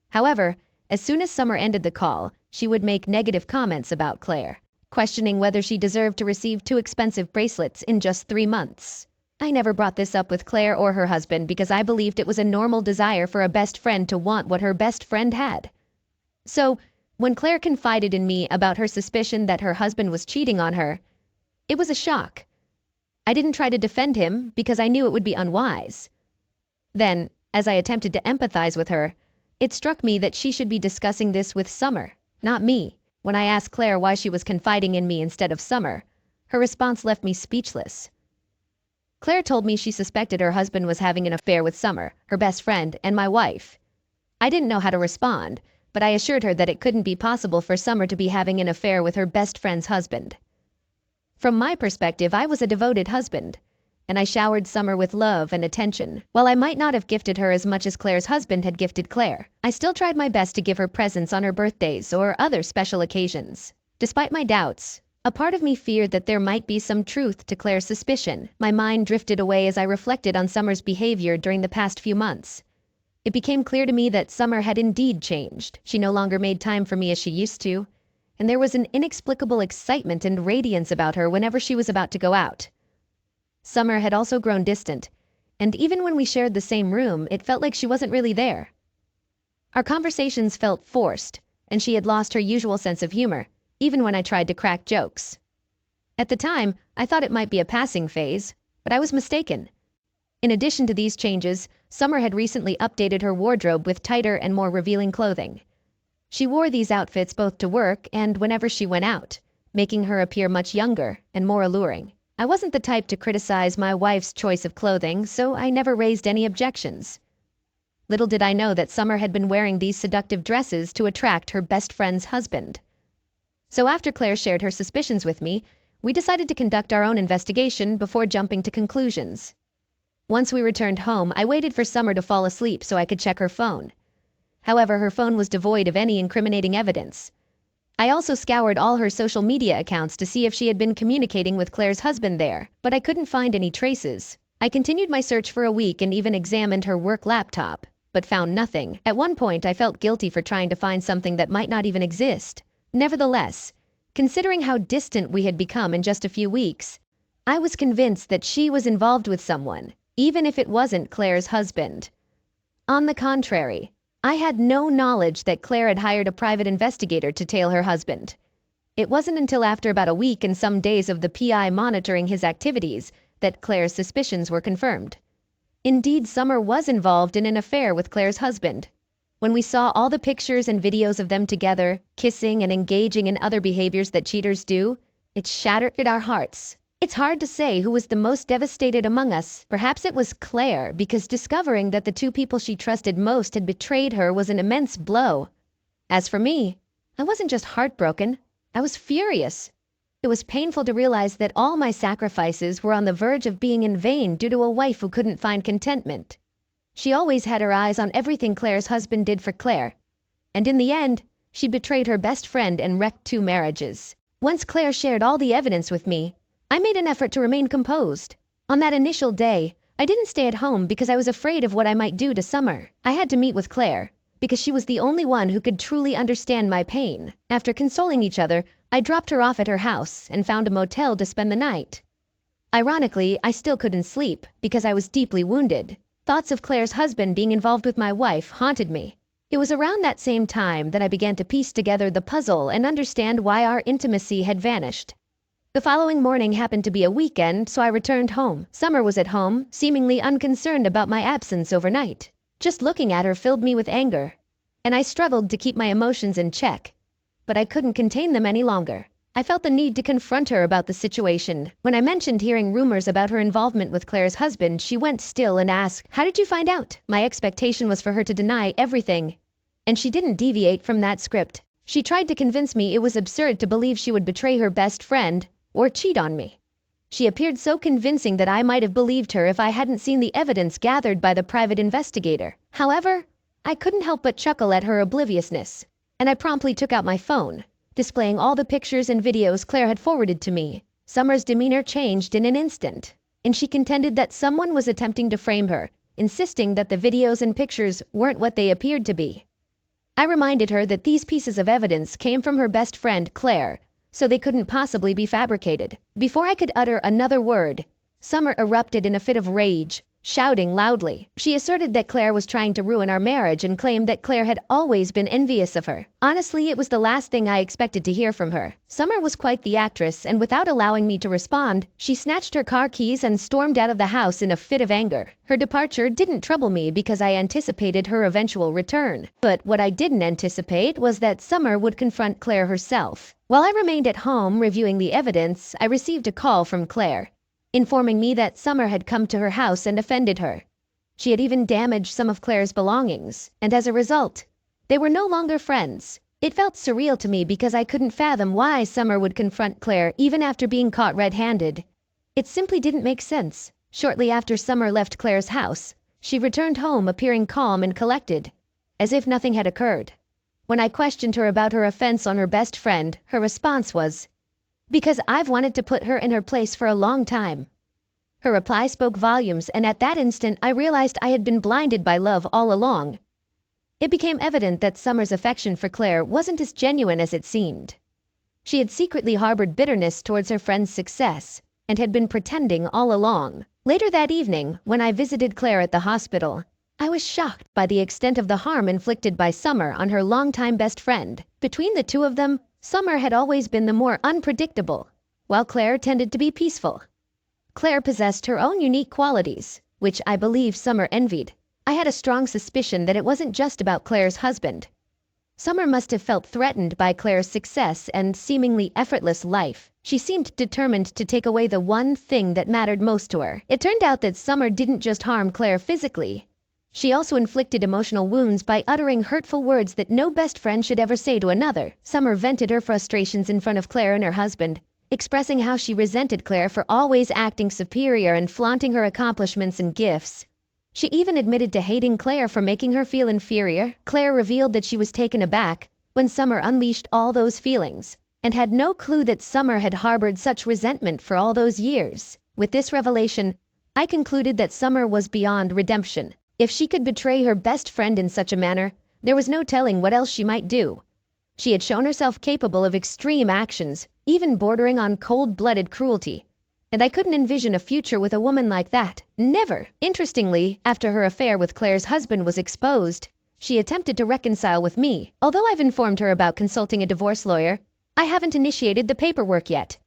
However, as soon as Summer ended the call, she would make negative comments about Claire, questioning whether she deserved to receive 2 expensive bracelets in just 3 months. I never brought this up with Claire or her husband because I believed it was a normal desire for a best friend to want what her best friend had. So, when Claire confided in me about her suspicion that her husband was cheating on her, it was a shock. I didn't try to defend him because I knew it would be unwise. Then, as I attempted to empathize with her, it struck me that she should be discussing this with Summer, not me. When I asked Claire why she was confiding in me instead of Summer, her response left me speechless. Claire told me she suspected her husband was having an affair with Summer, her best friend, and my wife. I didn't know how to respond, but I assured her that it couldn't be possible for Summer to be having an affair with her best friend's husband. From my perspective, I was a devoted husband, and I showered Summer with love and attention. While I might not have gifted her as much as Claire's husband had gifted Claire, I still tried my best to give her presents on her birthdays or other special occasions. Despite my doubts, a part of me feared that there might be some truth to Claire's suspicion. My mind drifted away as I reflected on Summer's behavior during the past few months. It became clear to me that Summer had indeed changed. She no longer made time for me as she used to, and there was an inexplicable excitement and radiance about her whenever she was about to go out. Summer had also grown distant, and even when we shared the same room, it felt like she wasn't really there. Our conversations felt forced, and she had lost her usual sense of humor, even when I tried to crack jokes. At the time, I thought it might be a passing phase, but I was mistaken. In addition to these changes, Summer had recently updated her wardrobe with tighter and more revealing clothing. She wore these outfits both to work and whenever she went out, making her appear much younger and more alluring. I wasn't the type to criticize my wife's choice of clothing, so I never raised any objections. Little did I know that Summer had been wearing these seductive dresses to attract her best friend's husband. So after Claire shared her suspicions with me, we decided to conduct our own investigation before jumping to conclusions. Once we returned home, I waited for Summer to fall asleep so I could check her phone. However, her phone was devoid of any incriminating evidence. I also scoured all her social media accounts to see if she had been communicating with Claire's husband there, but I couldn't find any traces. I continued my search for a week and even examined her work laptop, but found nothing. At one point, I felt guilty for trying to find something that might not even exist. Nevertheless, considering how distant we had become in just a few weeks, I was convinced that she was involved with someone, even if it wasn't Claire's husband. On the contrary, I had no knowledge that Claire had hired a private investigator to tail her husband. It wasn't until after about a week and some days of the PI monitoring his activities that Claire's suspicions were confirmed. Indeed, Summer was involved in an affair with Claire's husband. When we saw all the pictures and videos of them together, kissing and engaging in other behaviors that cheaters do, it shattered our hearts. It's hard to say who was the most devastated among us. Perhaps it was Claire, because discovering that the 2 people she trusted most had betrayed her was an immense blow. As for me, I wasn't just heartbroken, I was furious. It was painful to realize that all my sacrifices were on the verge of being in vain due to a wife who couldn't find contentment. She always had her eyes on everything Claire's husband did for Claire, and in the end, She betrayed her best friend and wrecked 2 marriages. Once Claire shared all the evidence with me, I made an effort to remain composed. On that initial day, I didn't stay at home because I was afraid of what I might do to Summer. I had to meet with Claire, because she was the only one who could truly understand my pain. After consoling each other, I dropped her off at her house and found a motel to spend the night. Ironically, I still couldn't sleep because I was deeply wounded. Thoughts of Claire's husband being involved with my wife haunted me. It was around that same time that I began to piece together the puzzle and understand why our intimacy had vanished. The following morning happened to be a weekend, so I returned home. Summer was at home, seemingly unconcerned about my absence overnight. Just looking at her filled me with anger, and I struggled to keep my emotions in check. But I couldn't contain them any longer. I felt the need to confront her about the situation. When I mentioned hearing rumors about her involvement with Claire's husband, she went still and asked, "How did you find out?" My expectation was for her to deny everything, and she didn't deviate from that script. She tried to convince me it was absurd to believe she would betray her best friend or cheat on me. She appeared so convincing that I might have believed her if I hadn't seen the evidence gathered by the private investigator. However, I couldn't help but chuckle at her obliviousness, and I promptly took out my phone, displaying all the pictures and videos Claire had forwarded to me. Summer's demeanor changed in an instant, and she contended that someone was attempting to frame her, insisting that the videos and pictures weren't what they appeared to be. I reminded her that these pieces of evidence came from her best friend, Claire, so they couldn't possibly be fabricated. Before I could utter another word, Summer erupted in a fit of rage, shouting loudly. She asserted that Claire was trying to ruin our marriage and claimed that Claire had always been envious of her. Honestly, it was the last thing I expected to hear from her. Summer was quite the actress, and without allowing me to respond, she snatched her car keys and stormed out of the house in a fit of anger. Her departure didn't trouble me because I anticipated her eventual return. But what I didn't anticipate was that Summer would confront Claire herself. While I remained at home reviewing the evidence, I received a call from Claire, informing me that Summer had come to her house and offended her. She had even damaged some of Claire's belongings, and as a result, they were no longer friends. It felt surreal to me because I couldn't fathom why Summer would confront Claire even after being caught red-handed. It simply didn't make sense. Shortly after Summer left Claire's house, she returned home appearing calm and collected, as if nothing had occurred. When I questioned her about her offense on her best friend, her response was, "Because I've wanted to put her in her place for a long time." Her reply spoke volumes, and at that instant I realized I had been blinded by love all along. It became evident that Summer's affection for Claire wasn't as genuine as it seemed. She had secretly harbored bitterness towards her friend's success, and had been pretending all along. Later that evening, when I visited Claire at the hospital, I was shocked by the extent of the harm inflicted by Summer on her longtime best friend. Between the two of them, Summer had always been the more unpredictable, while Claire tended to be peaceful. Claire possessed her own unique qualities, which I believe Summer envied. I had a strong suspicion that it wasn't just about Claire's husband. Summer must have felt threatened by Claire's success and seemingly effortless life. She seemed determined to take away the one thing that mattered most to her. It turned out that Summer didn't just harm Claire physically. She also inflicted emotional wounds by uttering hurtful words that no best friend should ever say to another. Summer vented her frustrations in front of Claire and her husband, expressing how she resented Claire for always acting superior and flaunting her accomplishments and gifts. She even admitted to hating Claire for making her feel inferior. Claire revealed that she was taken aback when Summer unleashed all those feelings, and had no clue that Summer had harbored such resentment for all those years. With this revelation, I concluded that Summer was beyond redemption. If she could betray her best friend in such a manner, there was no telling what else she might do. She had shown herself capable of extreme actions, even bordering on cold-blooded cruelty, and I couldn't envision a future with a woman like that. Never. Interestingly, after her affair with Claire's husband was exposed, she attempted to reconcile with me. Although I've informed her about consulting a divorce lawyer, I haven't initiated the paperwork yet.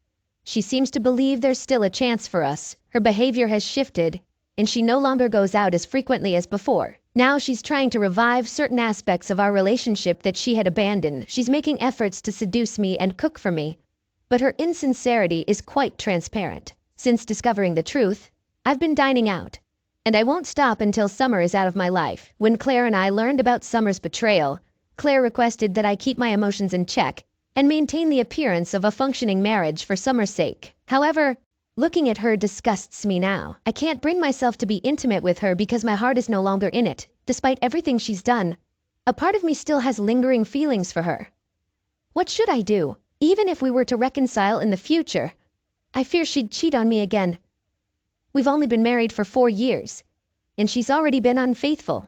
She seems to believe there's still a chance for us. Her behavior has shifted, and she no longer goes out as frequently as before. Now she's trying to revive certain aspects of our relationship that she had abandoned. She's making efforts to seduce me and cook for me, but her insincerity is quite transparent. Since discovering the truth, I've been dining out, and I won't stop until Summer is out of my life. When Claire and I learned about Summer's betrayal, Claire requested that I keep my emotions in check and maintain the appearance of a functioning marriage for Summer's sake. However, looking at her disgusts me now. I can't bring myself to be intimate with her because my heart is no longer in it. Despite everything she's done, a part of me still has lingering feelings for her. What should I do? Even if we were to reconcile in the future, I fear she'd cheat on me again. We've only been married for 4 years, and she's already been unfaithful.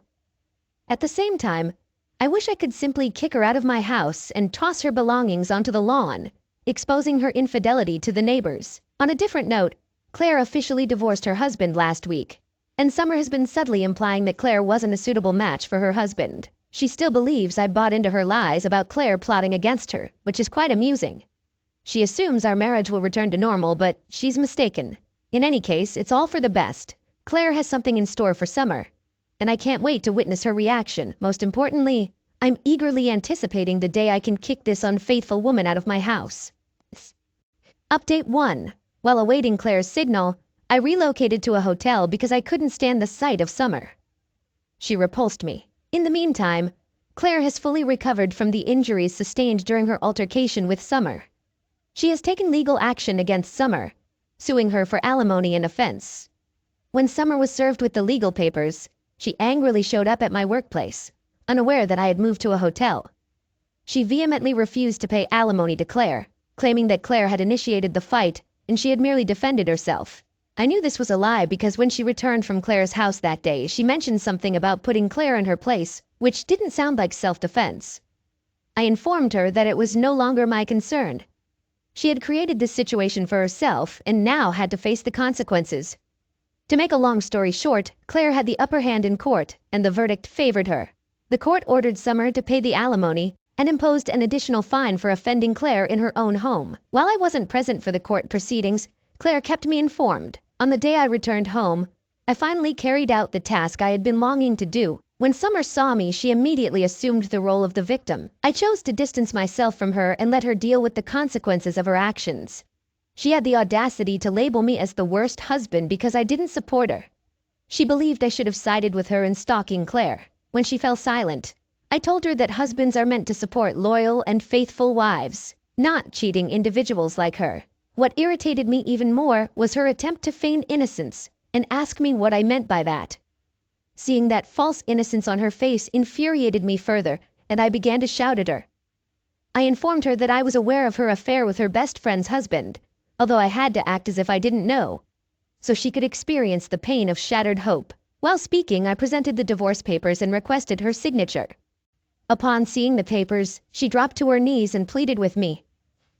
At the same time, I wish I could simply kick her out of my house and toss her belongings onto the lawn, exposing her infidelity to the neighbors. On a different note, Claire officially divorced her husband last week, and Summer has been subtly implying that Claire wasn't a suitable match for her husband. She still believes I bought into her lies about Claire plotting against her, which is quite amusing. She assumes our marriage will return to normal, but she's mistaken. In any case, it's all for the best. Claire has something in store for Summer, and I can't wait to witness her reaction. Most importantly, I'm eagerly anticipating the day I can kick this unfaithful woman out of my house. Update 1. While awaiting Claire's signal, I relocated to a hotel because I couldn't stand the sight of Summer. She repulsed me. In the meantime, Claire has fully recovered from the injuries sustained during her altercation with Summer. She has taken legal action against Summer, suing her for alimony and offense. When Summer was served with the legal papers, she angrily showed up at my workplace, unaware that I had moved to a hotel. She vehemently refused to pay alimony to Claire, claiming that Claire had initiated the fight and she had merely defended herself. I knew this was a lie because when she returned from Claire's house that day, she mentioned something about putting Claire in her place, which didn't sound like self-defense. I informed her that it was no longer my concern. She had created this situation for herself and now had to face the consequences. To make a long story short, Claire had the upper hand in court, and the verdict favored her. The court ordered Summer to pay the alimony and imposed an additional fine for offending Claire in her own home. While I wasn't present for the court proceedings, Claire kept me informed. On the day I returned home, I finally carried out the task I had been longing to do. When Summer saw me, she immediately assumed the role of the victim. I chose to distance myself from her and let her deal with the consequences of her actions. She had the audacity to label me as the worst husband because I didn't support her. She believed I should have sided with her in stalking Claire. When she fell silent, I told her that husbands are meant to support loyal and faithful wives, not cheating individuals like her. What irritated me even more was her attempt to feign innocence and ask me what I meant by that. Seeing that false innocence on her face infuriated me further, and I began to shout at her. I informed her that I was aware of her affair with her best friend's husband, although I had to act as if I didn't know, so she could experience the pain of shattered hope. While speaking, I presented the divorce papers and requested her signature. Upon seeing the papers, she dropped to her knees and pleaded with me.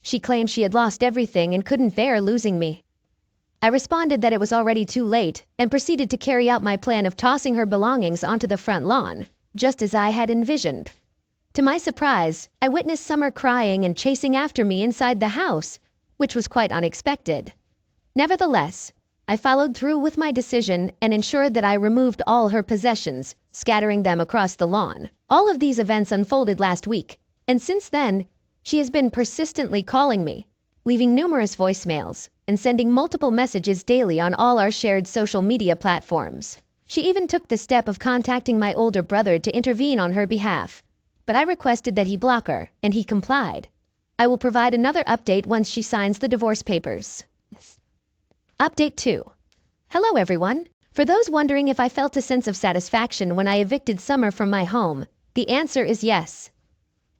She claimed she had lost everything and couldn't bear losing me. I responded that it was already too late and proceeded to carry out my plan of tossing her belongings onto the front lawn, just as I had envisioned. To my surprise, I witnessed Summer crying and chasing after me inside the house, which was quite unexpected. Nevertheless, I followed through with my decision and ensured that I removed all her possessions, scattering them across the lawn. All of these events unfolded last week, and since then, she has been persistently calling me, leaving numerous voicemails, and sending multiple messages daily on all our shared social media platforms. She even took the step of contacting my older brother to intervene on her behalf, but I requested that he block her, and he complied. I will provide another update once she signs the divorce papers. Update 2. Hello everyone. For those wondering if I felt a sense of satisfaction when I evicted Summer from my home, the answer is yes.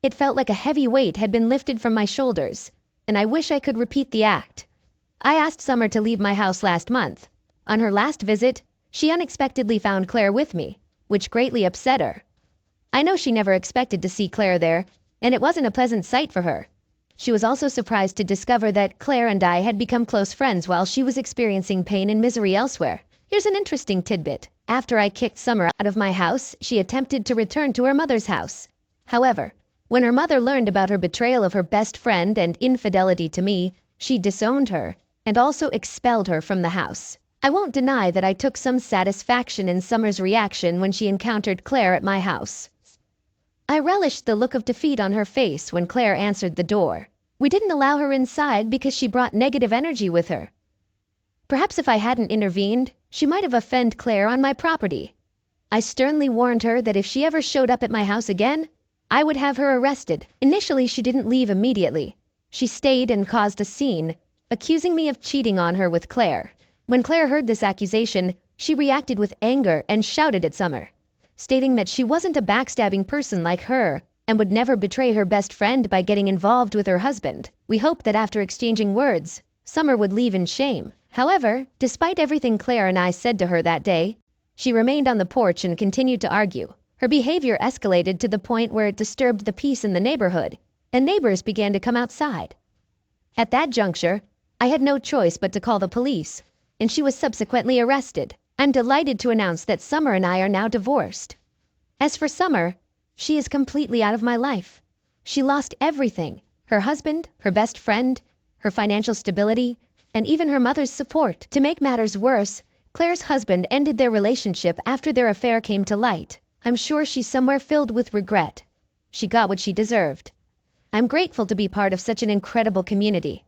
It felt like a heavy weight had been lifted from my shoulders, and I wish I could repeat the act. I asked Summer to leave my house last month. On her last visit, she unexpectedly found Claire with me, which greatly upset her. I know she never expected to see Claire there, and it wasn't a pleasant sight for her. She was also surprised to discover that Claire and I had become close friends while she was experiencing pain and misery elsewhere. Here's an interesting tidbit. After I kicked Summer out of my house, she attempted to return to her mother's house. However, when her mother learned about her betrayal of her best friend and infidelity to me, she disowned her and also expelled her from the house. I won't deny that I took some satisfaction in Summer's reaction when she encountered Claire at my house. I relished the look of defeat on her face when Claire answered the door. We didn't allow her inside because she brought negative energy with her. Perhaps if I hadn't intervened, she might have offended Claire on my property. I sternly warned her that if she ever showed up at my house again, I would have her arrested. Initially, she didn't leave immediately. She stayed and caused a scene, accusing me of cheating on her with Claire. When Claire heard this accusation, she reacted with anger and shouted at Summer, stating that she wasn't a backstabbing person like her, and would never betray her best friend by getting involved with her husband. We hoped that after exchanging words, Summer would leave in shame. However, despite everything Claire and I said to her that day, she remained on the porch and continued to argue. Her behavior escalated to the point where it disturbed the peace in the neighborhood, and neighbors began to come outside. At that juncture, I had no choice but to call the police, and she was subsequently arrested. I'm delighted to announce that Summer and I are now divorced. As for Summer, she is completely out of my life. She lost everything: her husband, her best friend, her financial stability, and even her mother's support. To make matters worse, Claire's husband ended their relationship after their affair came to light. I'm sure she's somewhere filled with regret. She got what she deserved. I'm grateful to be part of such an incredible community.